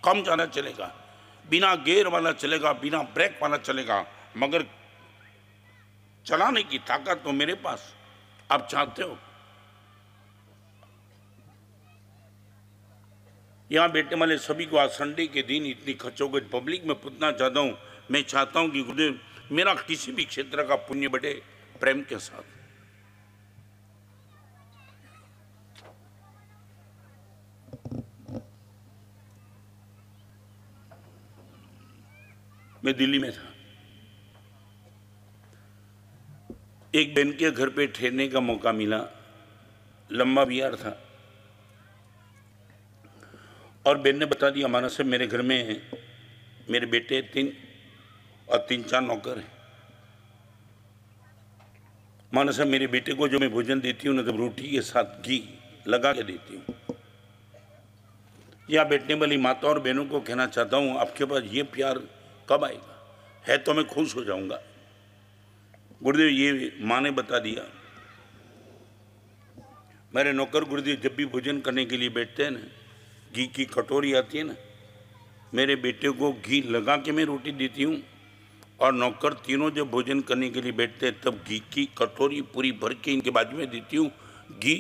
कम जाना चलेगा, बिना गियर वाला चलेगा, बिना ब्रेक वाला चलेगा, मगर चलाने की ताकत तो मेरे पास। आप चाहते हो? यहां बैठने वाले सभी को आज संडे के दिन इतनी खचोखच पब्लिक में पूछना चाहता हूं। मैं चाहता हूं कि गुरुदेव मेरा किसी भी क्षेत्र का पुण्य बढ़े प्रेम के साथ। मैं दिल्ली में था, एक बहन के घर पे ठहरने का मौका मिला। लंबा बिहार था और बहन ने बता दिया, हमारा से मेरे घर में मेरे बेटे 3 और 3-4 नौकर हैं। माना साहब मेरे बेटे को जो मैं भोजन देती हूँ ना, तब रोटी के साथ घी लगा के देती हूँ। या बैठने वाली माता और बहनों को कहना चाहता हूँ, आपके पास ये प्यार कब आएगा? है तो मैं खुश हो जाऊंगा। गुरुदेव ये माँ ने बता दिया। मेरे नौकर गुरुदेव जब भी भोजन करने के लिए बैठते हैं ना, घी की कटोरी आती है ना, मेरे बेटे को घी लगा के मैं रोटी देती हूँ, और नौकर तीनों जब भोजन करने के लिए बैठते हैं तब घी की कटोरी पूरी भर के इनके बाजू में देती हूँ। घी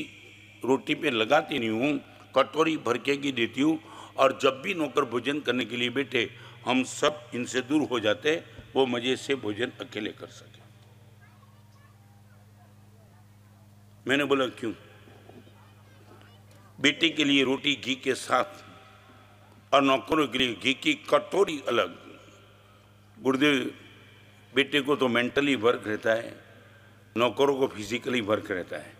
रोटी पे लगाती नहीं हूँ, कटोरी भर के घी देती हूँ। और जब भी नौकर भोजन करने के लिए बैठे, हम सब इनसे दूर हो जाते, वो मजे से भोजन अकेले कर सके। मैंने बोला क्यों? बेटे के लिए रोटी घी के साथ और नौकरों के लिए घी की कटोरी अलग। गुरुदेव बेटे को तो मेंटली वर्क रहता है, नौकरों को फिजिकली वर्क रहता है।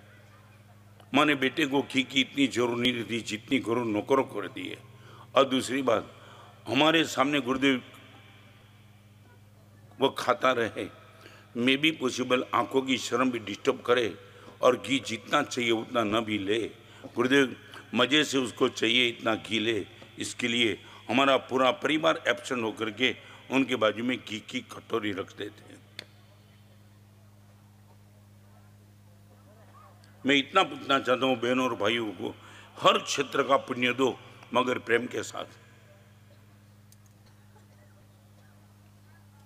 माने बेटे को घी की इतनी जरूरत नहीं रहती जितनी जरूर नौकरों को रहती है। और दूसरी बात, हमारे सामने गुरुदेव वो खाता रहे, मे बी पॉसिबल आंखों की शर्म भी डिस्टर्ब करे और घी जितना चाहिए उतना न भी ले। गुरुदेव मजे से उसको चाहिए इतना घी ले, इसके लिए हमारा पूरा परिवार एब्सेंट होकर के उनके बाजू में घी की कटोरी रख देते हैं। मैं इतना पूछना चाहता हूं बहनों और भाइयों को, हर क्षेत्र का पुण्य दो मगर प्रेम के साथ।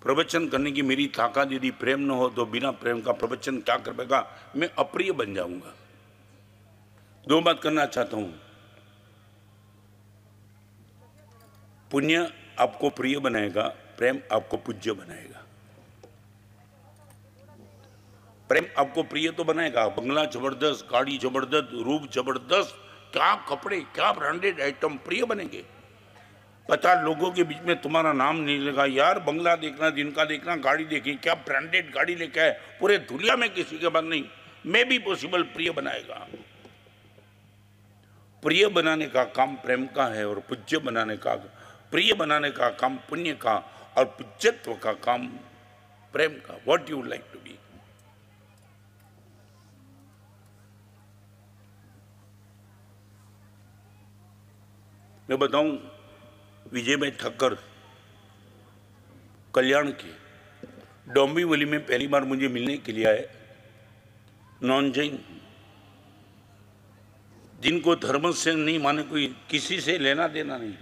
प्रवचन करने की मेरी ताकत यदि प्रेम न हो तो बिना प्रेम का प्रवचन क्या कर पाएगा? मैं अप्रिय बन जाऊंगा। 2 बात करना चाहता हूं। पुण्य आपको प्रिय बनाएगा, प्रेम आपको पूज्य बनाएगा। प्रेम आपको प्रिय तो बनाएगा, बंगला जबरदस्त, गाड़ी जबरदस्त, रूप जबरदस्त, क्या कपड़े, क्या ब्रांडेड आइटम, प्रिय बनेंगे। 50 लोगों के बीच में तुम्हारा नाम नहीं लगा, यार बंगला देखना, दिन का देखना, गाड़ी देखी, क्या ब्रांडेड गाड़ी लेके आए, पूरे दुनिया में किसी के बाद नहीं। मैं भी पॉसिबल प्रिय बनाएगा। प्रिय बनाने का काम प्रेम का है और पूज्य बनाने का, प्रिय बनाने का काम पुण्य का और पूज्यत्व का काम प्रेम का। What you like to be. मैं बताऊं, विजय भाई ठक्कर कल्याण के डोंबिवली में पहली बार मुझे मिलने के लिए आए। नॉन जैन, जिनको धर्म से नहीं माने, कोई किसी से लेना देना नहीं।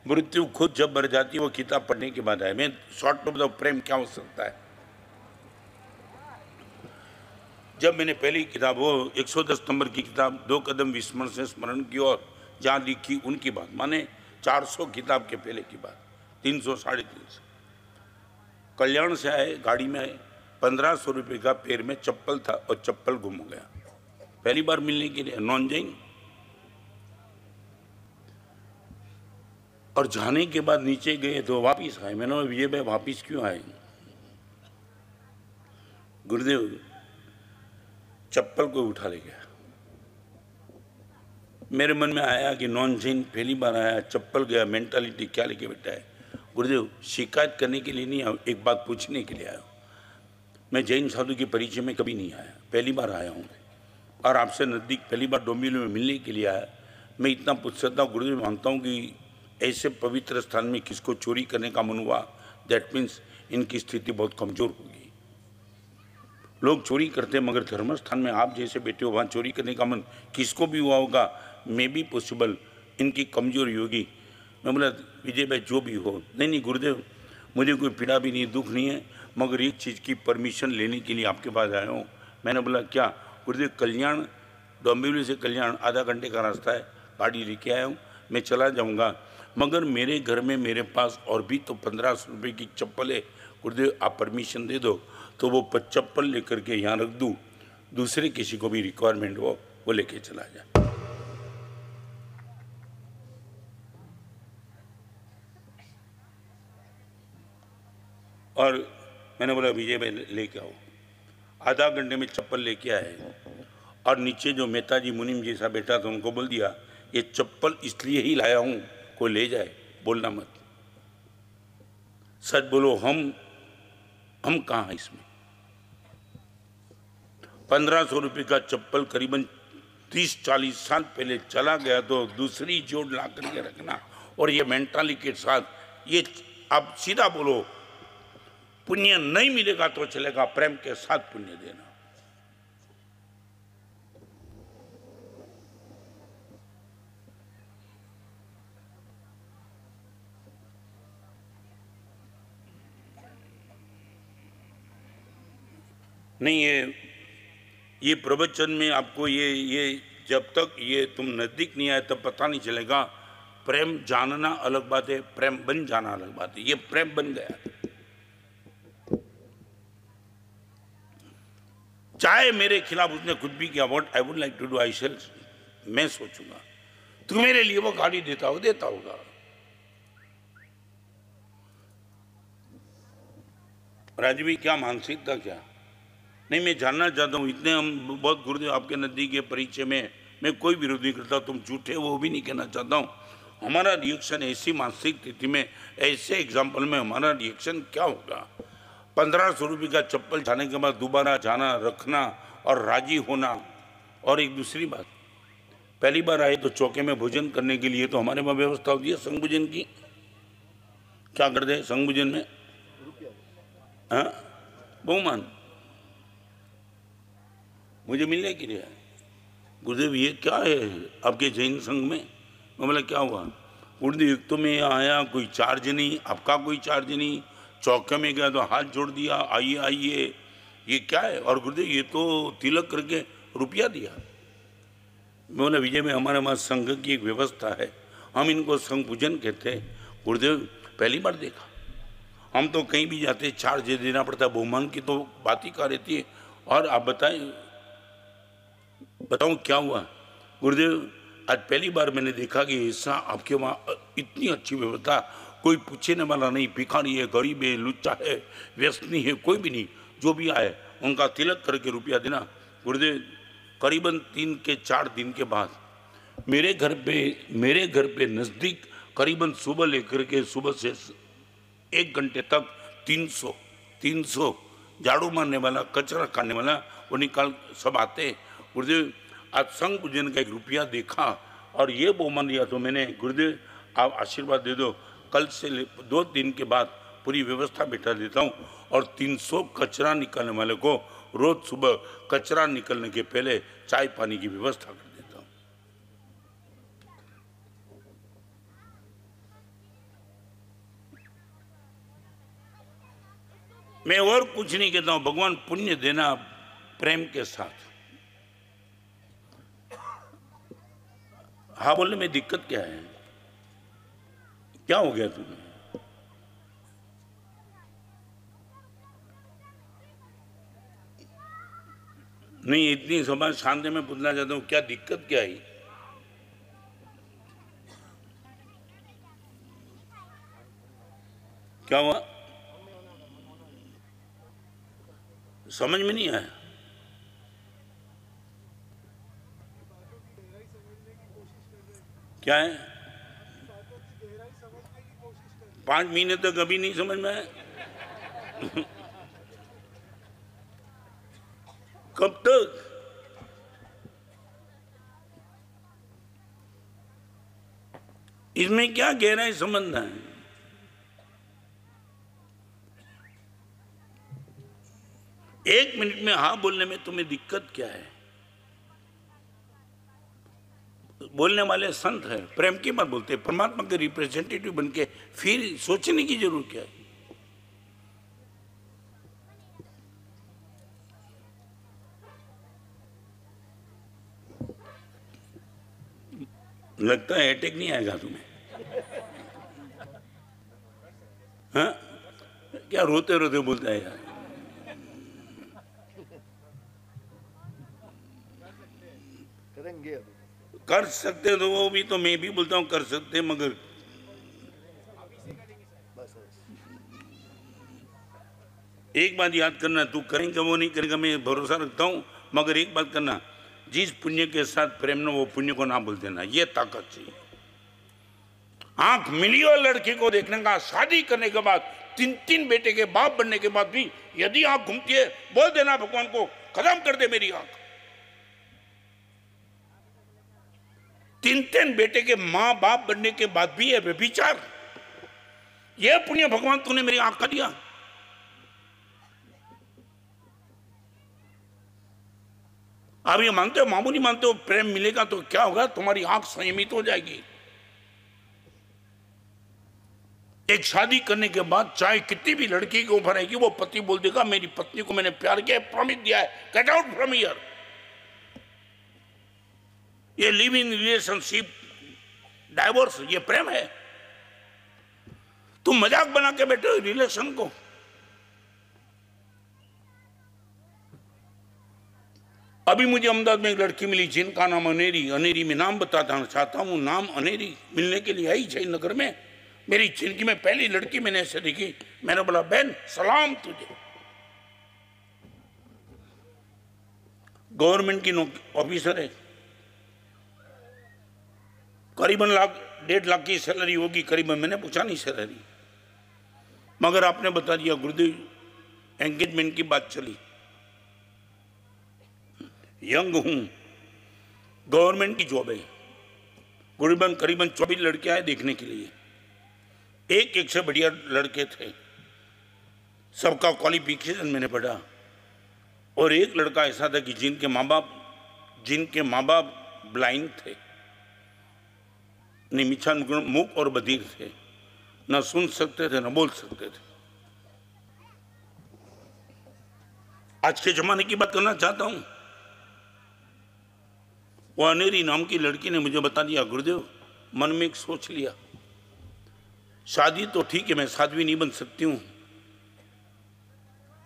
मृत्यु खुद जब बढ़ जाती है वो किताब पढ़ने के बाद आए। मैं शॉर्ट ऑफ द प्रेम क्या हो सकता है। जब मैंने पहली किताब, वो 110 नंबर की किताब, 2 कदम विस्मरण से स्मरण की और जहाँ लिखी उनकी बात, माने 400 किताब के पहले की बात, 300 साढ़े 300। कल्याण से आए, गाड़ी में आए, 1500 रुपये का पैर में चप्पल था और चप्पल गुम हो गया। पहली बार मिलने के लिए नॉन जैन। और जाने के बाद नीचे गए तो वापिस आए। मैंने बोला विजय भाई वापिस क्यों आए? गुरुदेव चप्पल को उठा ले गया। मेरे मन में आया कि नॉन जैन पहली बार आया, चप्पल गया, मेंटालिटी क्या लेके बैठा है। गुरुदेव शिकायत करने के लिए नहीं आया, एक बात पूछने के लिए आया। मैं जैन साधु के परिचय में कभी नहीं आया, पहली बार आया हूँ और आपसे नज़दीक पहली बार डोंबिवली में मिलने के लिए आया। मैं इतना पूछ सकता हूँ गुरुदेव, मानता हूँ कि ऐसे पवित्र स्थान में किसको चोरी करने का मन हुआ, दैट मीन्स इनकी स्थिति बहुत कमज़ोर होगी। लोग चोरी करते हैं मगर धर्म स्थान में आप जैसे बैठे हो, वहाँ चोरी करने का मन किसको भी हुआ होगा, मे बी पॉसिबल इनकी कमजोरी होगी। मैं बोला विजय भाई जो भी हो, नहीं गुरुदेव मुझे कोई पीड़ा भी नहीं, दुख नहीं है, मगर एक चीज़ की परमिशन लेने के लिए आपके पास आया हूँ। मैंने बोला क्या? गुरुदेव कल्याण, डोंबिवली से कल्याण आधा घंटे का रास्ता है, गाड़ी लेके आया हूँ, मैं चला जाऊँगा, मगर मेरे घर में मेरे पास और भी तो 1500 रुपये की चप्पल है। गुरुदेव आप परमिशन दे दो तो वो चप्पल लेकर के यहाँ रख दूँ, दूसरे किसी को भी रिक्वायरमेंट हो वो लेके चला जाए। और मैंने बोला विजय भाई लेके आओ। आधा घंटे में चप्पल लेके आए और नीचे जो मेहता जी मुनीम जैसा बैठा था उनको बोल दिया ये चप्पल इसलिए ही लाया हूँ, कोई ले जाए, बोलना मत, सच बोलो। हम कहाँ हैं इसमें? 1500 रुपये का चप्पल करीबन 30-40 साल पहले चला गया तो दूसरी जोड़ ला करके रखना, और ये मेंटालिटी के साथ ये आप सीधा बोलो, पुण्य नहीं मिलेगा तो चलेगा, प्रेम के साथ पुण्य देना। नहीं, ये प्रवचन में आपको ये जब तक ये तुम नजदीक नहीं आए तब पता नहीं चलेगा। प्रेम जानना अलग बात है, प्रेम बन जाना अलग बात है। ये प्रेम बन गया, चाहे मेरे खिलाफ उसने कुछ भी किया, what I would like to do I shall, मैं सोचूंगा तू मेरे लिए वो गाड़ी देता होगा। राजवी क्या मानसिकता, क्या नहीं, मैं जानना चाहता हूँ। इतने हम बहुत गुरुदेव आपके नजदीक के परिचय में मैं कोई विरोध नहीं करता, तुम झूठे वो भी नहीं कहना चाहता हूँ। हमारा रिएक्शन ऐसी मानसिक स्थिति में, ऐसे एग्जाम्पल में हमारा रिएक्शन क्या होगा? 1500 रुपये का चप्पल जाने के बाद दोबारा जाना, रखना और राजी होना। और एक दूसरी बात, पहली बार आए तो चौके में भोजन करने के लिए तो हमारे वहाँ व्यवस्था होती है संग भोजन की। क्या करते हैं संग भोजन में? हाँ, बहुमान मुझे मिलने के लिए। गुरुदेव ये क्या है आपके जैन संघ में? मैं बोला क्या हुआ? गुरुदेव एक तो मैं आया, कोई चार्ज नहीं, आपका कोई चार्ज नहीं, चौके में गया तो हाथ जोड़ दिया, आइए आइए, ये क्या है? और गुरुदेव ये तो तिलक करके रुपया दिया। मैं बोला विजय में हमारे वहाँ संघ की एक व्यवस्था है, हम इनको संघ पूजन कहते हैं। गुरुदेव पहली बार देखा, हम तो कहीं भी जाते चार्ज देना पड़ता है, बहुमान की तो बात ही कर रहती है। और आप बताऊं क्या हुआ? गुरुदेव आज पहली बार मैंने देखा कि ऐसा आपके वहाँ इतनी अच्छी व्यवस्था, कोई पूछने वाला नहीं, भिखारी है, गरीब है, लुच्चा है, व्यसनी है, कोई भी नहीं, जो भी आए उनका तिलक करके रुपया देना। गुरुदेव करीबन 3-4 दिन के बाद मेरे घर पे नज़दीक करीबन सुबह लेकर के सुबह से 1 घंटे तक 300 झाड़ू मारने वाला, कचरा खाने वाला वो निकाल सब आते। गुरुदेव आज संघ पूजन का 1 रुपया देखा और ये बहुमान दिया तो मैंने, गुरुदेव आप आशीर्वाद दे दो, कल से 2 दिन के बाद पूरी व्यवस्था बैठा देता हूँ और 300 कचरा निकालने वाले को रोज सुबह कचरा निकलने के पहले चाय पानी की व्यवस्था कर देता हूँ। मैं और कुछ नहीं कहता हूँ, भगवान पुण्य देना प्रेम के साथ। हाँ बोलने में दिक्कत क्या है? क्या हो गया तुम्हें? नहीं, इतनी समाज शांति में पूछना चाहता हूं, क्या दिक्कत क्या है? क्या हुआ? समझ में नहीं आया। क्या है? 5 महीने तक अभी नहीं समझ में आया? कब तक? इसमें क्या गहराई समझना है? एक मिनट में हाँ बोलने में तुम्हें दिक्कत क्या है? बोलने वाले संत हैं, प्रेम की बात बोलते हैं, परमात्मा के रिप्रेजेंटेटिव बनके, फिर सोचने की जरूरत क्या है? लगता है अटैक नहीं आएगा तुम्हें? हाँ, क्या रोते रोते बोलता है यार? करेंगे कर सकते तो वो भी, तो मैं भी बोलता हूँ कर सकते, मगर एक बात याद करना, तू करेंगे वो नहीं करेगा, मैं भरोसा रखता हूँ, मगर एक बात करना, जिस पुण्य के साथ प्रेम न वो पुण्य को ना भूल देना, ये ताकत चाहिए। आंख मिली और लड़के को देखने का, शादी करने के बाद 3 बेटे के बाप बनने के बाद भी यदि आंख घूमती है, बोल देना भगवान को, खत्म कर दे मेरी आंख। 3 बेटे के मां बाप बनने के बाद भी है व्यभिचार, यह पुण्य भगवान तूने मेरी आंख का दिया। आप ये मानते हो, मामूली मानते हो, प्रेम मिलेगा तो क्या होगा, तुम्हारी आंख संयमित हो जाएगी। एक शादी करने के बाद चाहे कितनी भी लड़की के ऊपर आएगी, वो पति बोल देगा मेरी पत्नी को मैंने प्यार किया, प्रॉमिस दिया है, गेट आउट फ्रॉम हियर। ये लिव इन रिलेशनशिप, डाइवोर्स, ये प्रेम है? तुम मजाक बना के बैठे हो रिलेशन को। अभी मुझे अहमदाबाद में एक लड़की मिली जिनका नाम अनेरी, अनेरी में नाम बताना चाहता हूं, नाम अनेरी मिलने के लिए आई जयनगर में, मेरी जिंदगी में पहली लड़की मैंने ऐसे देखी। मैंने बोला बहन सलाम तुझे, गवर्नमेंट की ऑफिसर है, करीबन 1.5 लाख की सैलरी होगी करीबन, मैंने पूछा नहीं सैलरी, मगर आपने बता दिया गुरुदेव एंगेजमेंट की बात चली। यंग हूं, गवर्नमेंट की जॉब है, करीबन 24 लड़के आए देखने के लिए, एक से बढ़िया लड़के थे, सबका क्वालिफिकेशन मैंने पढ़ा, और एक लड़का ऐसा था कि जिनके माँ बाप ब्लाइंड थे, निमिषा मूक और बधिर थे, न सुन सकते थे न बोल सकते थे। आज के जमाने की बात करना चाहता हूं। वो अनेरी नाम की लड़की ने मुझे बता दिया गुरुदेव, मन में एक सोच लिया, शादी तो ठीक है, मैं साध्वी नहीं बन सकती हूं,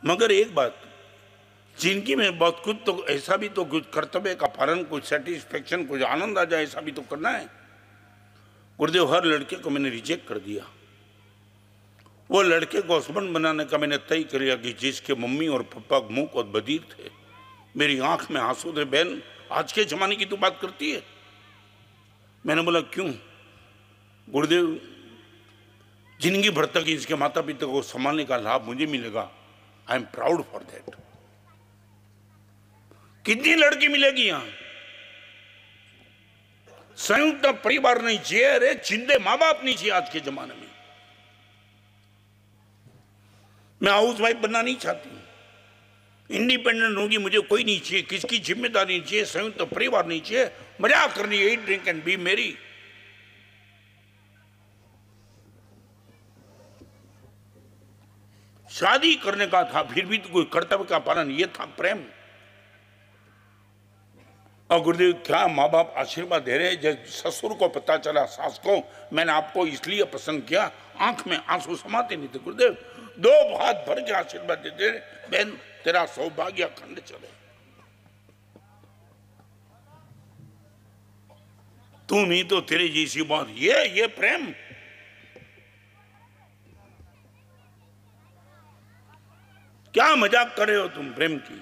मगर एक बात, जिनकी में बहुत कुछ तो ऐसा भी तो कुछ कर्तव्य का पालन, कुछ सेटिस्फेक्शन, कुछ आनंद आ जाए, ऐसा भी तो करना है। गुरुदेव हर लड़के को मैंने रिजेक्ट कर दिया। वो लड़के को हस्बैंड बनाने का मैंने तय कर लिया कि जिसके मम्मी और पापा मूक और बधिर थे, मेरी आंख में आंसू थे। बहन आज के जमाने की तो बात करती है। मैंने बोला क्यों? गुरुदेव जिंदगी भर तक इसके माता पिता को संभालने का लाभ मुझे मिलेगा, I am proud for that. कितनी लड़की मिलेगी यहां? संयुक्त परिवार नहीं चाहिए, अरे जिंदे माँ बाप नहीं चाहिए आज के जमाने में। मैं हाउस वाइफ बनना नहीं चाहती, इंडिपेंडेंट होगी, मुझे कोई नहीं चाहिए, किसकी जिम्मेदारी नहीं चाहिए, संयुक्त परिवार नहीं चाहिए, मजाक करनी है, ड्रिंक एंड बी मेरी। शादी करने का था, फिर भी तो कोई कर्तव्य का पालन, ये था प्रेम। और गुरुदेव क्या माँ बाप आशीर्वाद दे रहे हैं। जब ससुर को पता चला, सास को, मैंने आपको इसलिए पसंद किया, आंख में आंसू समाते नहीं थे। गुरुदेव 2 हाथ भर के आशीर्वाद देते, बहन तेरा सौभाग्य अखंड चले, तू नहीं तो तेरे जैसी बात। ये प्रेम। क्या मजाक कर रहे हो तुम प्रेम की?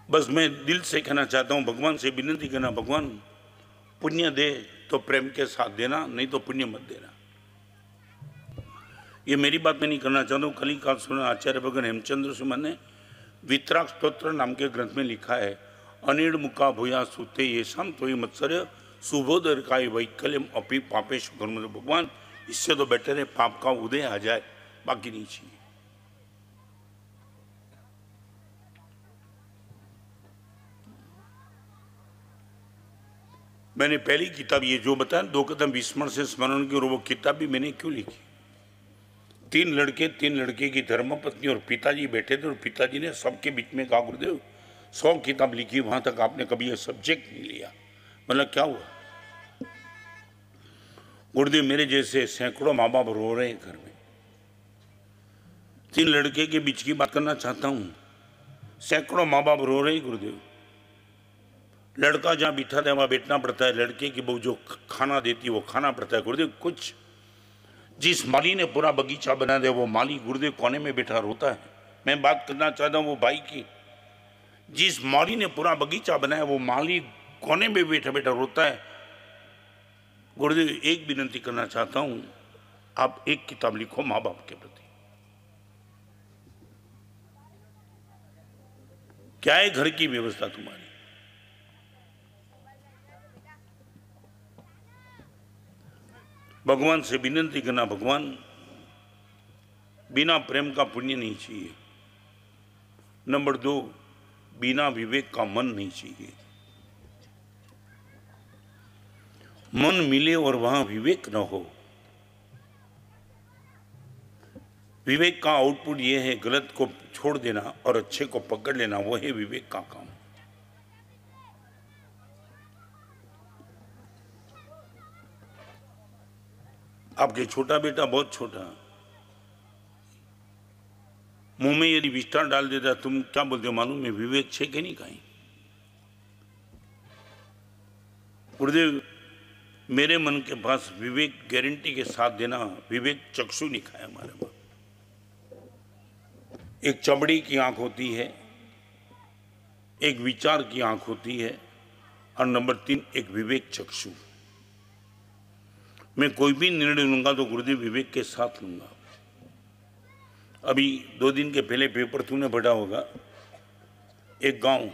बस मैं दिल से कहना चाहता हूं, भगवान से विनती करना, भगवान पुण्य दे तो प्रेम के साथ देना, नहीं तो पुण्य मत देना। ये मेरी बात मैं नहीं करना चाहता हूँ। कल ही का सुना आचार्य भगवान हेमचंद्र सुमन ने वितराग स्तोत्र नाम के ग्रंथ में लिखा है, अनिड़ मुका भूया सुते ये शाम तो ये मत्सर्य सुबोधर का वैकल्यम अपी पापेश कर्म। भगवान इससे तो बेटर है पाप का उदय आ जाए, बाकी नहीं चाहिए। मैंने पहली किताब ये जो बताया 2 कदम विस्मरण से स्मरण की, और वो किताब भी मैंने क्यों लिखी? 3 लड़के की धर्मपत्नी और पिताजी बैठे थे, और पिताजी ने सबके बीच में कहा गुरुदेव 100 किताब लिखी, वहां तक आपने कभी ये सब्जेक्ट नहीं लिया। मतलब क्या हुआ? गुरुदेव मेरे जैसे सैकड़ों माँ बाप रो रहे हैं घर में। 3 लड़के के बीच की बात करना चाहता हूं, सैकड़ों माँ बाप रो रहे हैं गुरुदेव। लड़का जहाँ बिठा है वहाँ बैठना पड़ता है, लड़के की बहू जो खाना देती है वो खाना पड़ता है। गुरुदेव कुछ जिस माली ने पूरा बगीचा बना दिया वो माली गुरुदेव कोने में बैठा रोता है। मैं बात करना चाहता हूँ वो भाई की, जिस माली ने पूरा बगीचा बनाया वो माली कोने में बैठा बैठा रोता है। गुरुदेव एक विनती करना चाहता हूँ, आप एक किताब लिखो माँ बाप के प्रति। क्या है घर की व्यवस्था तुम्हारी? भगवान से विनती करना, भगवान बिना प्रेम का पुण्य नहीं चाहिए। नंबर 2, बिना विवेक का मन नहीं चाहिए। मन मिले और वहां विवेक न हो। विवेक का आउटपुट यह है गलत को छोड़ देना और अच्छे को पकड़ लेना, वो है विवेक का काम। आपके छोटा बेटा बहुत छोटा, मुंह में यदि विस्तार डाल देता, तुम क्या बोलते हो मालूम है? विवेक छे के नहीं कहीं। गुरुदेव मेरे मन के पास विवेक गारंटी के साथ देना, विवेक चक्षु नहीं खाया हमारे मां। एक चमड़ी की आंख होती है, एक विचार की आंख होती है, और नंबर 3 एक विवेक चक्षु। मैं कोई भी निर्णय लूंगा तो गुरुदेव विवेक के साथ लूंगा। अभी 2 दिन के पहले पेपर तूने पढ़ा होगा, एक गांव,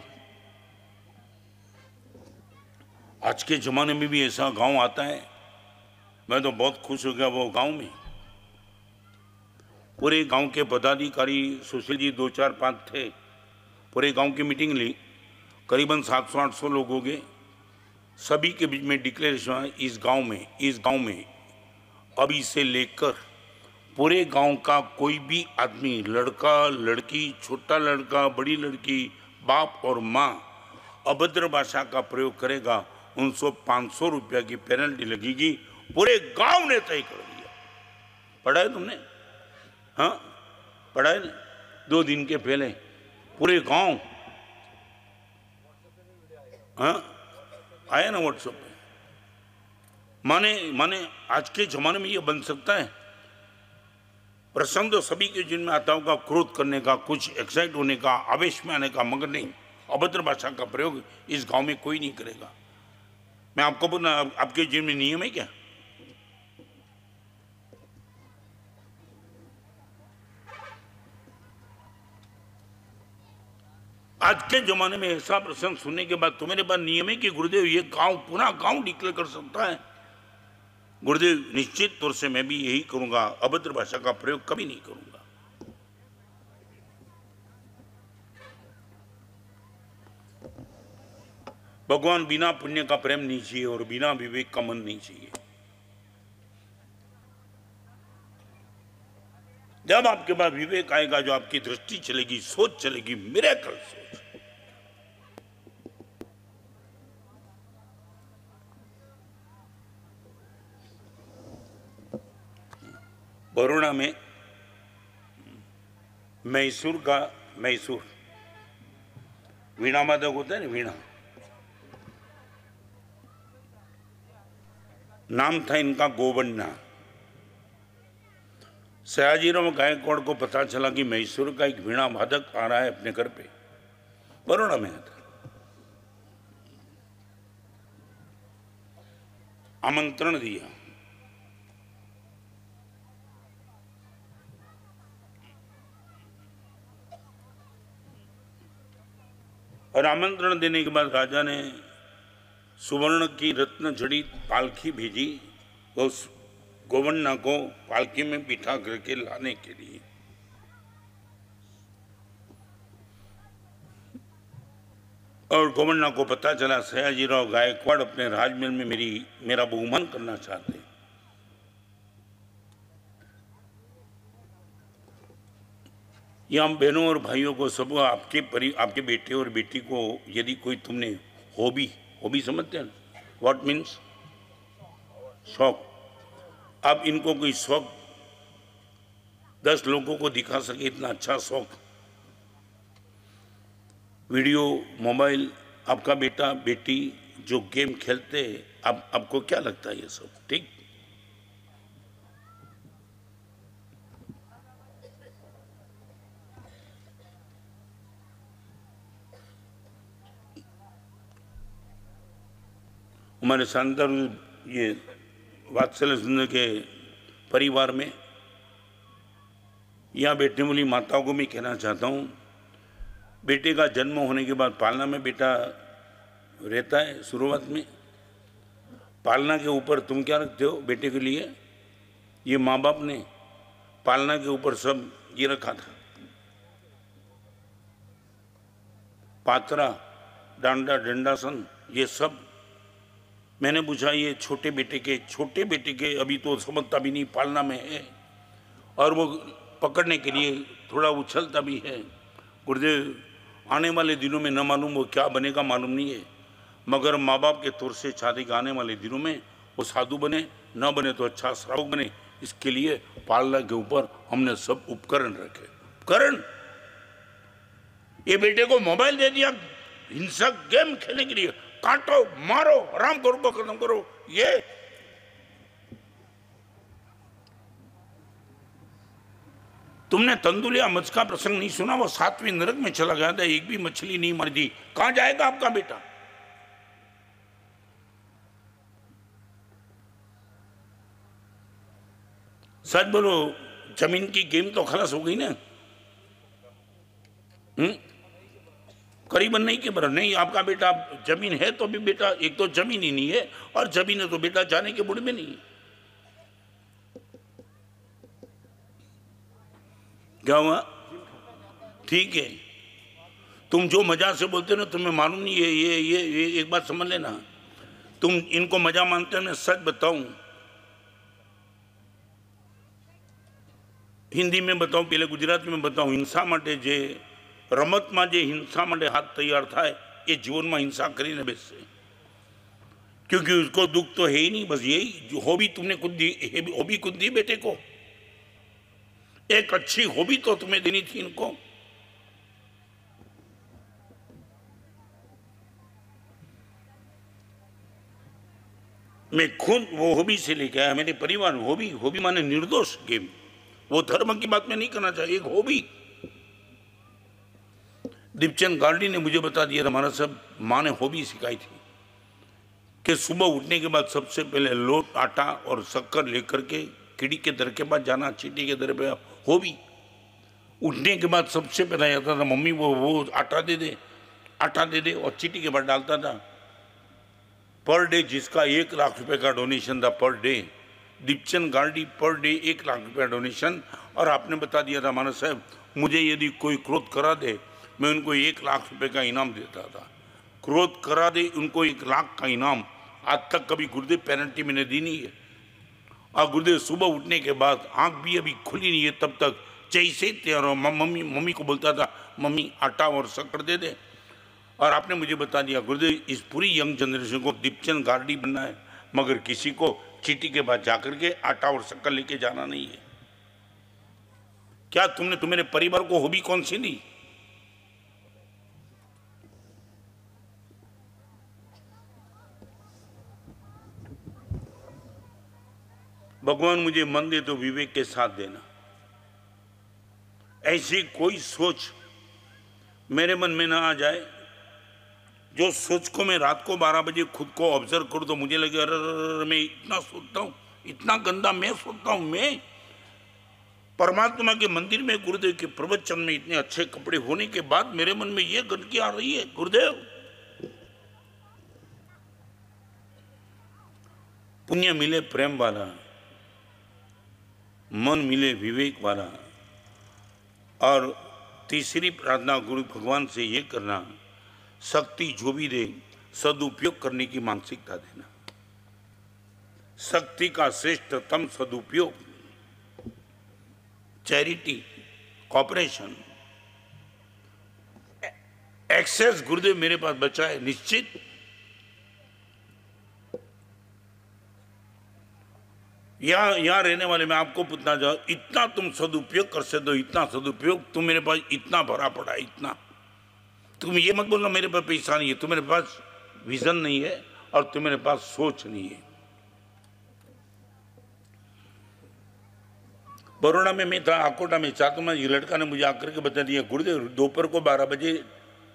आज के जमाने में भी ऐसा गांव आता है, मैं तो बहुत खुश हो गया। वो गांव में पूरे गांव के पदाधिकारी, सुशील जी 2, 4, 5 थे, पूरे गांव की मीटिंग ली, करीबन 700-800 लोग हो गए। सभी के बीच में डिक्लेरेशन, इस गांव में अभी से लेकर पूरे गांव का कोई भी आदमी, लड़का लड़की, छोटा लड़का बड़ी लड़की, बाप और माँ अभद्र भाषा का प्रयोग करेगा, उनको 500 रुपया की पेनल्टी लगेगी। पूरे गांव ने तय कर दिया। पढ़ा है तुमने? हाँ पढ़ा है। 2 दिन के पहले पूरे गांव, हाँ आया ना व्हाट्सएप पे। माने आज के जमाने में ये बन सकता है? प्रसंग तो सभी के जिनमें आता होगा, क्रोध करने का, कुछ एक्साइट होने का, आवेश में आने का, मगर नहीं, अभद्र भाषा का प्रयोग इस गांव में कोई नहीं करेगा। मैं आपको बोलना, आपके जीवन में नियम है क्या? आज के जमाने में ऐसा प्रसंग सुनने के बाद तुम्हारे पास नियम है कि गुरुदेव ये गांव, पूरा गांव डिक्लेयर कर सकता है? गुरुदेव निश्चित तौर से मैं भी यही करूंगा, अभद्र भाषा का प्रयोग कभी नहीं करूंगा। भगवान बिना पुण्य का प्रेम नहीं चाहिए और बिना विवेक का मन नहीं चाहिए। जब आपके पास विवेक आएगा, जो आपकी दृष्टि चलेगी, सोच चलेगी, मिरेकल सोच। बरोड़ा में मैसूर वीणा वादक होता है ना, वीणा नाम था इनका, गोवन्ना। सयाजीराव गायकवाड़ को पता चला कि मैसूर का एक वीणा वादक आ रहा है अपने घर पे, बरोड़ा में था। आमंत्रण दिया। और आमंत्रण देने के बाद राजा ने सुवर्ण की रत्न जड़ित पालकी भेजी, उस गोवन्ना को पालकी में बिठा करके लाने के लिए। और गोवन्ना को पता चला सयाजीराव गायकवाड़ अपने राजमहल में मेरा बहुमान करना चाहते हैं। ये हम बहनों और भाइयों को सब, आपके बेटे और बेटी को यदि कोई तुमने हॉबी समझते हैं, व्हाट मीन्स शौक, अब इनको कोई शौक 10 लोगों को दिखा सके, इतना अच्छा शौक, वीडियो, मोबाइल, आपका बेटा बेटी जो गेम खेलते, अब आपको क्या लगता है ये सब ठीक? हमारे शानदार ये वात्सल्य सुंदर के परिवार में यहाँ बैठने वाली माताओं को मैं कहना चाहता हूँ, बेटे का जन्म होने के बाद पालना में बेटा रहता है। शुरुआत में पालना के ऊपर तुम क्या रखते हो बेटे के लिए? ये माँ बाप ने पालना के ऊपर सब ये रखा था, पात्रा, डांडा, डंडासन, ये सब। मैंने पूछा ये छोटे बेटे के अभी तो समझता भी नहीं, पालना में है और वो पकड़ने के लिए थोड़ा उछलता भी है। गुरुदेव आने वाले दिनों में न मालूम वो क्या बनेगा, मालूम नहीं है, मगर माँ बाप के तौर से शादी के आने वाले दिनों में वो साधु बने, न बने तो अच्छा श्रावक बने। इसके लिए पालना के ऊपर हमने सब उपकरण रखे। उपकरण, ये बेटे को मोबाइल दे दिया हिंसक गेम खेलने के लिए, काटो मारो आराम करो खत्म करो। ये तुमने तंदुलिया मछ का प्रसंग नहीं सुना? वो 7वीं नरक में चला गया था, एक भी मछली नहीं मारी थी। कहां जाएगा आपका बेटा? सच बोलो, जमीन की गेम तो खलास हो गई ना। करीबन नहीं के बराबर नहीं। आपका बेटा जमीन है तो भी बेटा, एक तो जमीन ही नहीं है और जमीन है तो बेटा जाने के बुढ़ में नहीं है। क्या हुआ? ठीक है, तुम जो मजाक से बोलते हो ना, तुम्हें मालूम नहीं है। ये एक बात समझ लेना, तुम इनको मजा मानते हो। मैं सच बताऊं, हिंदी में बताऊं पहले गुजराती में बताऊं, हिंसा માટે જે રમતમાં જે हिंसा માટે हाथ तैयार था, ये जीवन में हिंसा करी न बेसे, क्योंकि उसको दुख तो है ही नहीं। बस यही जो हॉबी तुमने खुद दी, हॉबी खुद दी बेटे को, एक अच्छी हॉबी तो तुम्हें देनी थी इनको। मैं खुद वो हॉबी से लेके आया, मेरे परिवार में हॉबी माने निर्दोष गेम। वो धर्म की बात में नहीं करना चाहिए, एक हॉबी। दीपचंद गार्डी ने मुझे बता दिया, हमारा सब माँ ने हॉबी सिखाई थी कि सुबह उठने के बाद सबसे पहले लोट, आटा और शक्कर लेकर के कीड़ी के दर के पास जाना, चींटी के दर पे। हॉबी उठने के बाद सबसे पहले आता था, मम्मी वो आटा दे दे और चींटी के बाद डालता था। पर डे जिसका 1 लाख रुपए का डोनेशन था, per day Deepchand Gardi per day 1 lakh रुपया डोनेशन। और आपने बता दिया था मानस साहब, मुझे यदि कोई क्रोध करा दे मैं उनको 1 लाख रुपए का इनाम देता था। क्रोध करा दे उनको 1 लाख का इनाम। आज तक कभी गुरुदेव पेनल्टी मैंने दी नहीं है। और गुरुदेव सुबह उठने के बाद आंख भी अभी खुली नहीं है तब तक जैसे तैयार हो मम्मी को बोलता था, मम्मी आटा और शक्कर दे दे। और आपने मुझे बता दिया गुरुदेव, इस पूरी यंग जनरेशन को दीपचंद गार्डी बनना है, मगर किसी को चींटी के बाद जाकर के आटा और शक्कर लेके जाना नहीं है। क्या तुमने तुम्हारे परिवार को हॉबी कौन सी दी? भगवान मुझे मन दे तो विवेक के साथ देना। ऐसी कोई सोच मेरे मन में ना आ जाए जो सोच को मैं रात को 12 बजे खुद को ऑब्जर्व करूं तो मुझे लगे अरे मैं इतना सोचता हूं, इतना गंदा मैं सोचता हूं। मैं परमात्मा के मंदिर में गुरुदेव के प्रवचन में इतने अच्छे कपड़े होने के बाद मेरे मन में ये गंदगी आ रही है। गुरुदेव, पुण्य मिले प्रेम वाला, मन मिले विवेक वाला, और तीसरी प्रार्थना गुरु भगवान से ये करना, शक्ति जो भी दे सदुपयोग करने की मानसिकता देना। शक्ति का श्रेष्ठतम सदुपयोग, चैरिटी, कॉपरेशन, एक्सेस गुरुदेव मेरे पास बचा है निश्चित। यहाँ रहने वाले मैं आपको पूछना चाहूँ, इतना तुम सदुपयोग कर सकते हो, इतना सदुपयोग तुम मेरे पास इतना भरा पड़ा है, इतना तुम ये मत बोलना मेरे पास पैसा नहीं है, तुम्हारे पास विजन नहीं है और तुम्हारे पास सोच नहीं है। बरोड़ा में मैं था, आकोटा में चाहता हूँ, ये लड़का ने मुझे आकर के बता दिया, गुरुदेव दोपहर को 12 बजे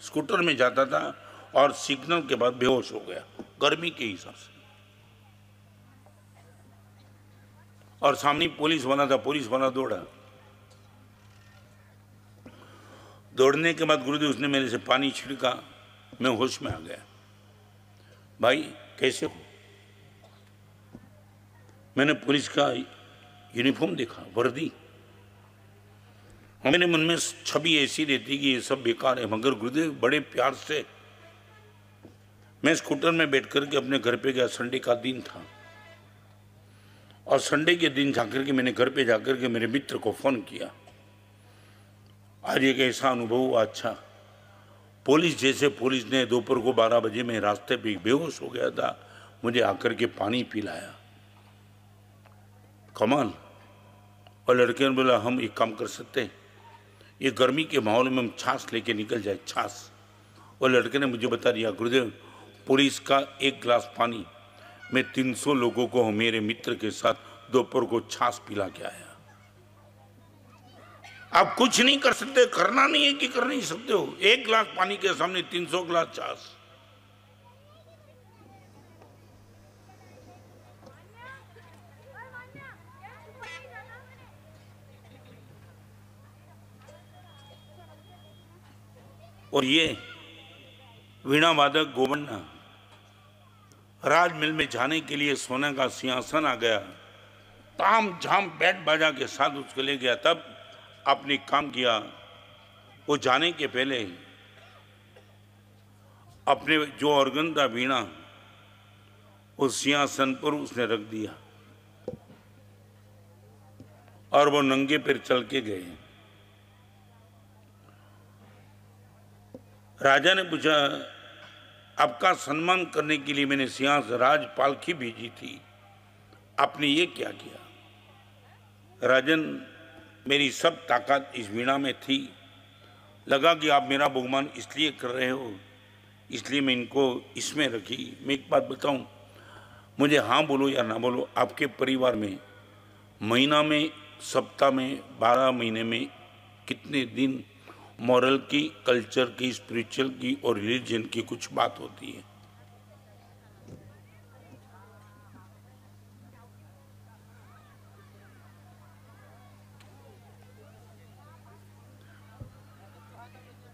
स्कूटर में जाता था और सिग्नल के बाद बेहोश हो गया गर्मी के हिसाब से। और सामने पुलिस वाला था, पुलिस वाला दौड़ा। दौड़ने के बाद गुरुदेव उसने मेरे से पानी छिड़का, मैं होश में आ गया। भाई कैसे हो? मैंने पुलिस का यूनिफॉर्म देखा, वर्दी। मेरे मन में छवि ऐसी रहती कि ये सब बेकार है, मगर गुरुदेव बड़े प्यार से। मैं स्कूटर में बैठ करके अपने घर पे गया, संडे का दिन था, और संडे के दिन जाकर के मैंने घर पे जाकर के मेरे मित्र को फोन किया, आज एक ऐसा अनुभव हुआ। अच्छा, पुलिस जैसे पुलिस ने दोपहर को 12 बजे में रास्ते पे बेहोश हो गया था, मुझे आकर के पानी पिलाया, कमाल। और लड़के ने बोला हम एक काम कर सकते हैं, ये गर्मी के माहौल में हम छाछ लेके निकल जाए, छाछ। और लड़के ने मुझे बता दिया, गुरुदेव पुलिस का एक गिलास पानी मैं 300 लोगों को मेरे मित्र के साथ दोपहर को छाछ पिला के आया। आप कुछ नहीं कर सकते, करना नहीं है कि कर नहीं सकते हो। एक गिलास पानी के सामने 300 गिलास छाछ। और ये वीणा वादक गोवन्ना राजमहल में जाने के लिए सोने का सिंहासन आ गया, ताम झाम बैठ बाजा के साथ उसको ले गया। तब आपने काम किया, वो जाने के पहले अपने जो ऑर्गन था वीणा, उस सिंहासन पर उसने रख दिया और वो नंगे पैर चल के गए। राजा ने पूछा, आपका सम्मान करने के लिए मैंने सिंहासन राज पालकी भेजी थी, आपने ये क्या किया? राजन, मेरी सब ताकत इस वीणा में थी, लगा कि आप मेरा बहुमान इसलिए कर रहे हो, इसलिए मैं इनको इसमें रखी। मैं एक बात बताऊं, मुझे हाँ बोलो या ना बोलो, आपके परिवार में महीना में, सप्ताह में, 12 महीने में कितने दिन मॉरल की, कल्चर की, स्पिरिचुअल की और रिलीजन की कुछ बात होती है?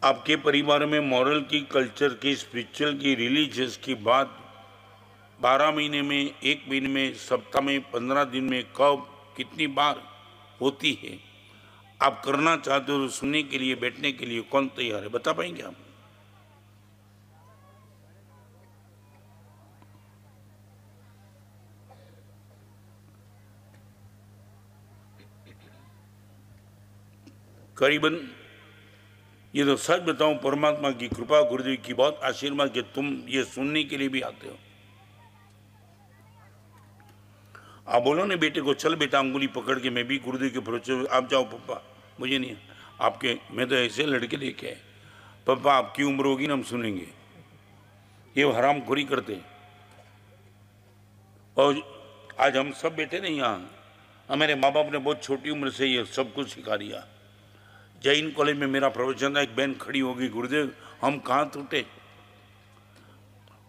आपके परिवार में मॉरल की, कल्चर की, स्पिरिचुअल की, रिलीजियस की बात 12 महीने में, 1 महीने में, सप्ताह में, 15 दिन में, कब, कितनी बार होती है? आप करना चाहते हो तो सुनने के लिए, बैठने के लिए कौन तैयार है? बता पाएंगे आप? करीबन, ये तो सच बताऊं, परमात्मा की कृपा, गुरुदेव की बहुत आशीर्वाद कि तुम ये सुनने के लिए भी आते हो। आप बोलो ना बेटे को, चल बेटा अंगुली पकड़ के मैं भी गुरुदेव के भरोसे, आप जाओ पापा, मुझे नहीं आपके, मैं तो ऐसे लड़के लेके आए, पापा आपकी उम्र होगी ना हम सुनेंगे। ये हरामखोरी करते। और आज हम सब बैठे नहीं यहाँ, हमारे माँ बाप ने बहुत छोटी उम्र से ये सब कुछ सिखा दिया। जैन कॉलेज में मेरा प्रवचन था, एक बहन खड़ी होगी, गुरुदेव हम कहाँ टूटे,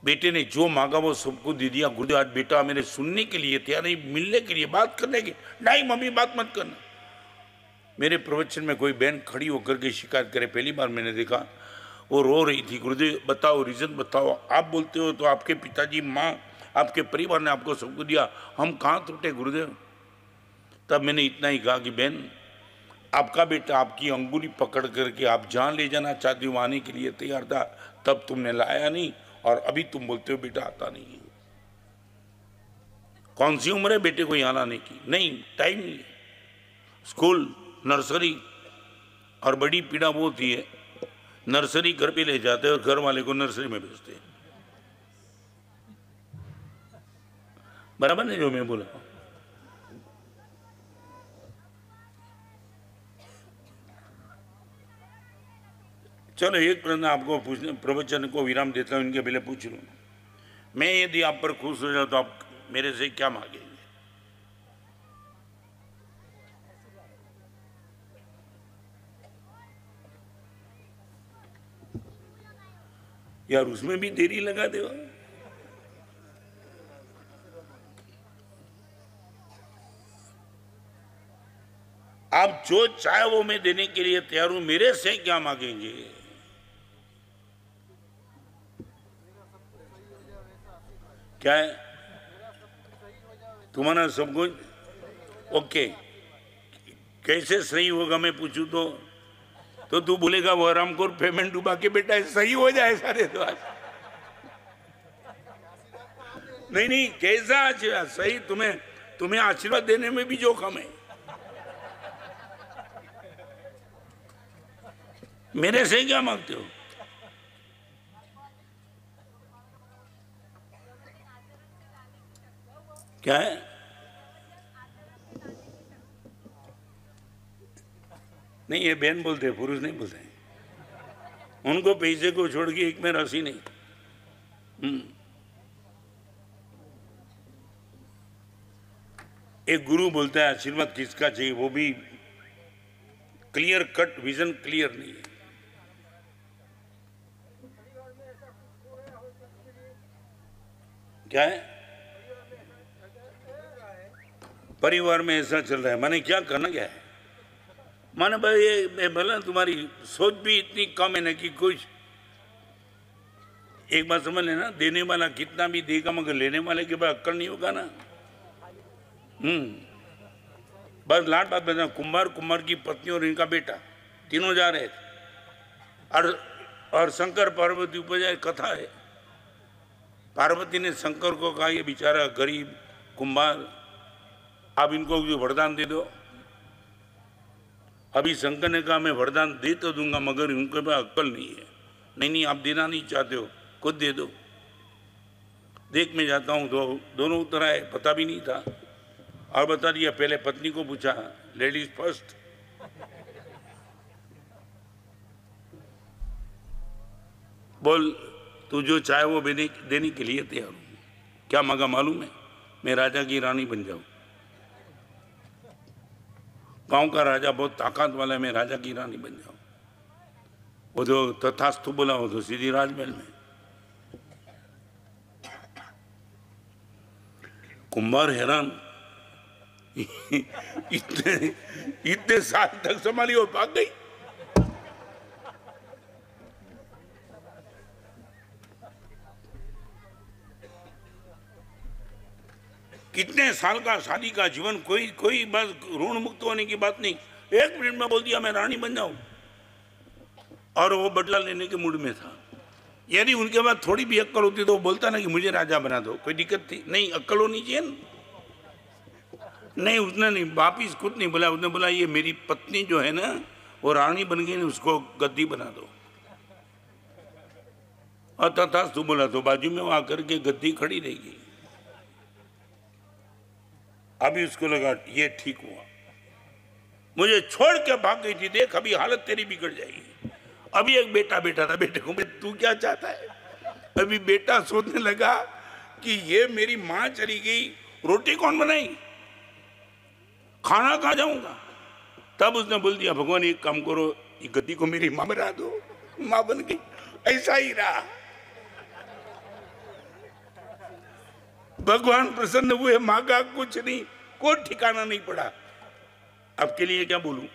बेटे ने जो मांगा वो सबको दे दिया। गुरुदेव आज बेटा मेरे सुनने के लिए तैयार नहीं, मिलने के लिए, बात करने के, नहीं मम्मी बात मत करना। मेरे प्रवचन में कोई बहन खड़ी होकर के शिकायत करे, पहली बार मैंने देखा, वो रो रही थी। गुरुदेव बताओ, रीजन बताओ। आप बोलते हो तो आपके पिताजी, माँ, आपके परिवार ने आपको सबको दिया, हम कहाँ टूटे गुरुदेव? तब मैंने इतना ही कहा कि बहन, आपका बेटा आपकी अंगुली पकड़ करके आप जहाँ ले जाना चाहती हो आने के लिए तैयार था, तब तुमने लाया नहीं, और अभी तुम बोलते हो बेटा आता नहीं है। कौन सी उम्र है बेटे को यहाँ लाने की? नहीं, टाइम नहीं है। स्कूल, नर्सरी, और बड़ी पीड़ा वो होती है, नर्सरी घर पे ले जाते हैं और घर वाले को नर्सरी में भेजते हैं। बराबर नहीं जो मैं बोला? चलो एक प्रश्न आपको पूछने, प्रवचन को विराम देता हूँ, इनके पहले पूछ लूँ। मैं यदि आप पर खुश हो जाऊँ तो आप मेरे से क्या मांगेंगे? यार उसमें भी देरी लगा दे। आप जो चाहे वो मैं देने के लिए तैयार हूं, मेरे से क्या मांगेंगे? क्या है तुम्हारा सब कुछ ओके? कैसे सही होगा मैं पूछूं तो तू बोलेगा वो आरामखोर पेमेंट डुबा के बेटा सही हो जाए सारे द्वार। नहीं कैसा आशीर्वाद सही? तुम्हें आशीर्वाद देने में भी जोखम है। मेरे से क्या मांगते हो? क्या है? नहीं ये बहन बोलते, पुरुष नहीं बोलते। उनको पैसे को छोड़ के एक में राशि नहीं। एक गुरु बोलता है आशीर्वाद किसका चाहिए, वो भी क्लियर कट विजन क्लियर नहीं है। क्या है? परिवार में ऐसा चल रहा है, माने क्या करना क्या है? माने भाई ये भला तुम्हारी सोच भी इतनी कम है ना कि कुछ एक बात समझ लेना, देने वाला कितना भी देगा मगर लेने वाले के पास अक्कल नहीं होगा ना। बस लाट बात बता, कुमार की पत्नी और इनका बेटा तीनों जा रहे थे और शंकर पार्वती उपजाए कथा है। पार्वती ने शंकर को कहा ये बेचारा गरीब कुंभार, आप इनको वरदान दे दो। अभी शंकर ने कहा मैं वरदान दे तो दूंगा मगर उनके पास अक्कल नहीं है। नहीं आप देना नहीं चाहते हो, खुद दे दो। देख मैं जाता हूँ तो दोनों उतर आए, पता भी नहीं था और बता दिया। पहले पत्नी को पूछा, लेडीज फर्स्ट। बोल तू जो चाहे वो देने के लिए तैयार हूँ। क्या मांगा मालूम है? मैं राजा की रानी बन जाऊं। गांव का राजा बहुत ताकत वाला है, मैं राजा की रानी बन जाऊं। वो तो तथास्तु बोला, वो तो सीधी राजमहल में। कुंभार हैरान, इतने साल तक संभाली और भाग गई। कितने साल का शादी का जीवन, कोई बस ऋण मुक्त होने की बात नहीं। एक मिनट में बोल दिया मैं रानी बन जाऊं। और वो बदला लेने के मूड में था। यदि उनके बाद थोड़ी भी अक्कल होती तो वो बोलता ना कि मुझे राजा बना दो, कोई दिक्कत थी? नहीं, अक्कल होनी चाहिए ना। नहीं उसने नहीं, वापिस कुछ नहीं बोला। उसने बोला ये मेरी पत्नी जो है ना वो रानी बन गई, उसको गद्दी बना दो। और तथास्तु बोला तो बाजू में वो आकर के गद्दी खड़ी रहेगी। अभी उसको लगा ये ठीक हुआ, मुझे छोड़ के भाग गई थी, देख अभी हालत तेरी बिगड़ जाएगी। अभी एक बेटा था, बेटे को तू क्या चाहता है? अभी बेटा सोचने लगा कि ये मेरी माँ चली गई, रोटी कौन बनाई, खाना कहाँ जाऊंगा? तब उसने बोल दिया भगवान एक काम करो, ये गद्दी को मेरी माँ बना दो। माँ बन गई। ऐसा ही रहा। भगवान प्रसन्न हुए, मांगा कुछ नहीं, कोई ठिकाना नहीं पड़ा। अब के लिए क्या बोलूं?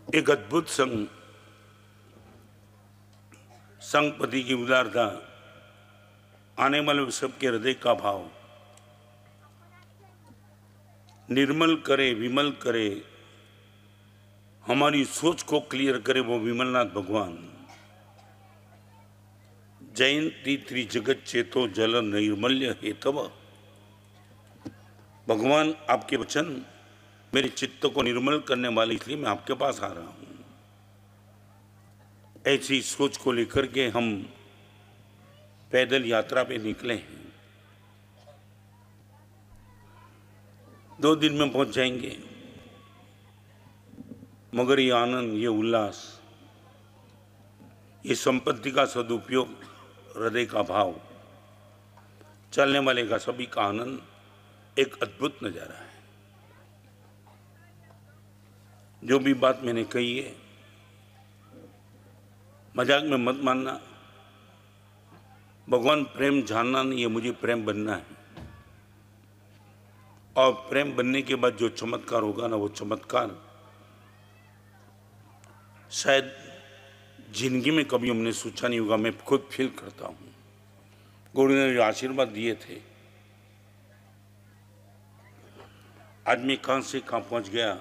एक अद्भुत संगपति की उदारता, आने वाले सबके हृदय का भाव निर्मल करे, विमल करे, हमारी सोच को क्लियर करे वो विमलनाथ भगवान। जयंती त्रिजगत चेतो जल नैर्मल्य हेतव। भगवान आपके वचन मेरे चित्त को निर्मल करने वाले, इसलिए मैं आपके पास आ रहा हूं। ऐसी सोच को लेकर के हम पैदल यात्रा पे निकले हैं। 2 दिन में पहुंच जाएंगे, मगर ये आनंद, ये उल्लास, ये संपत्ति का सदुपयोग, हृदय का भाव, चलने वाले का सभी का आनंद एक अद्भुत नजारा है। जो भी बात मैंने कही है मजाक में मत मानना। भगवान प्रेम जानना नहीं है, मुझे प्रेम बनना है। और प्रेम बनने के बाद जो चमत्कार होगा ना, वो चमत्कार शायद जिंदगी में कभी हमने सोचा नहीं होगा। मैं खुद फील करता हूँ। गुरु ने जो आशीर्वाद दिए थे, आज मैं कहाँ से कहाँ पहुँच गया,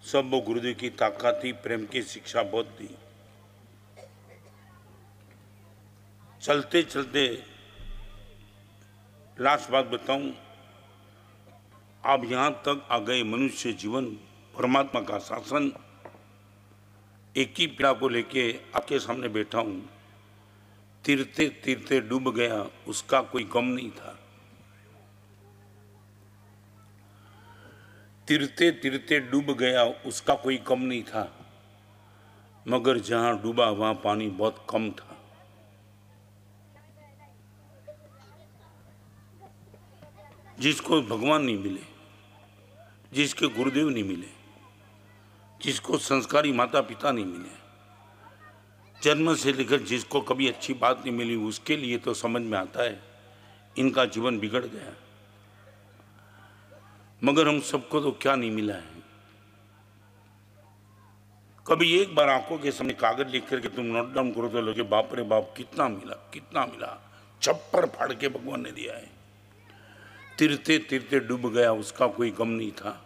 सब वो गुरुदेव की ताकत थी, प्रेम की शिक्षा बहुत दी। चलते चलते लास्ट बात बताऊं, आप यहाँ तक आ गए। मनुष्य जीवन, परमात्मा का शासन, एक ही पीड़ा को लेके आपके सामने बैठा हूँ। तीरते तीरते डूब गया, उसका कोई गम नहीं था। तीरते तीरते डूब गया, उसका कोई गम नहीं था। मगर जहां डूबा वहां पानी बहुत कम था। जिसको भगवान नहीं मिले, जिसके गुरुदेव नहीं मिले, जिसको संस्कारी माता पिता नहीं मिले, जन्म से लेकर जिसको कभी अच्छी बात नहीं मिली, उसके लिए तो समझ में आता है इनका जीवन बिगड़ गया। मगर हम सबको तो क्या नहीं मिला है। कभी एक बार आंखों के सामने कागज लिख करके तुम नोट डाउन करो तो लगे बाप रे बाप, कितना मिला, कितना मिला। छप्पर फाड़ के भगवान ने दिया है। तीरते तीरते डूब गया, उसका कोई गम नहीं था।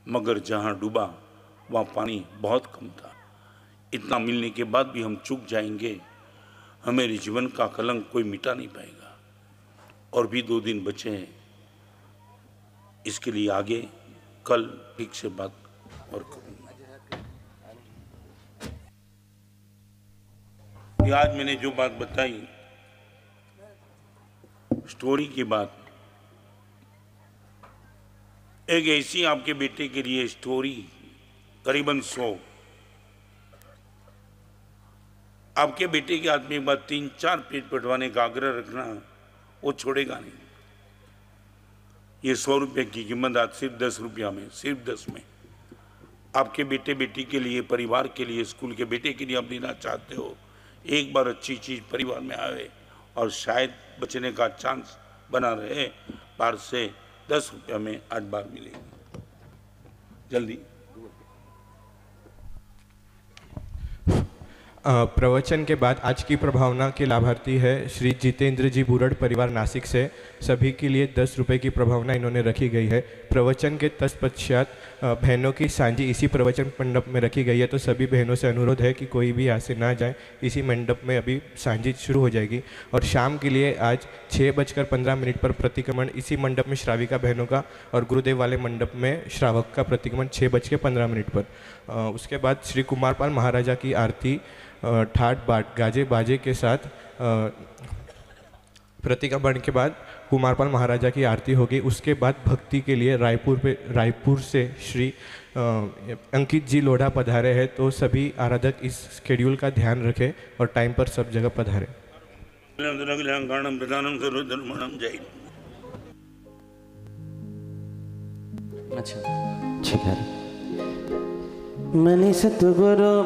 मगर जहां डूबा वहां पानी बहुत कम था। इतना मिलने के बाद भी हम चूक जाएंगे, हमारे जीवन का कलंक कोई मिटा नहीं पाएगा। और भी 2 दिन बचे हैं, इसके लिए आगे कल ठीक से बात और करूंगा। ये आज मैंने जो बात बताई, स्टोरी की बात, एक ऐसी आपके बेटे के लिए स्टोरी, करीबन 100। आपके बेटे के हाथ में एक बार 3-4 पेज पढ़वाने का आग्रह रखना, वो छोड़ेगा नहीं। ये 100 रुपये की कीमत आज सिर्फ 10 रुपया में, सिर्फ 10 में आपके बेटे बेटी के लिए, परिवार के लिए, स्कूल के बेटे के लिए आप देना चाहते हो। एक बार अच्छी चीज परिवार में आए और शायद बचने का चांस बना रहे। बाहर से 10 रुपया में 8 बार मिलेगी। जल्दी प्रवचन के बाद आज की प्रभावना के लाभार्थी है श्री जितेंद्र जी बुरड़, परिवार नासिक से। सभी के लिए 10 रुपये की प्रभावना इन्होंने रखी गई है। प्रवचन के तत्पश्चात बहनों की सांझी इसी प्रवचन मंडप में रखी गई है। तो सभी बहनों से अनुरोध है कि कोई भी यहाँ से ना जाए, इसी मंडप में अभी सांझी शुरू हो जाएगी। और शाम के लिए आज 6:15 पर प्रतिक्रमण इसी मंडप में श्राविका बहनों का, और गुरुदेव वाले मंडप में श्रावक का प्रतिक्रमण 6:15 पर। उसके बाद श्री कुमारपाल महाराजा की आरती ठाट बाट गाजे बाजे के साथ प्रतिक्रमण के बाद कुमारपाल महाराजा की आरती होगी। उसके बाद भक्ति के लिए रायपुर से श्री अंकित जी लोढ़ा पधारे हैं। तो सभी आराधक इस शेड्यूल का ध्यान रखें और टाइम पर सब जगह पधारें। अच्छा, ठीक है। मनी सतगुरु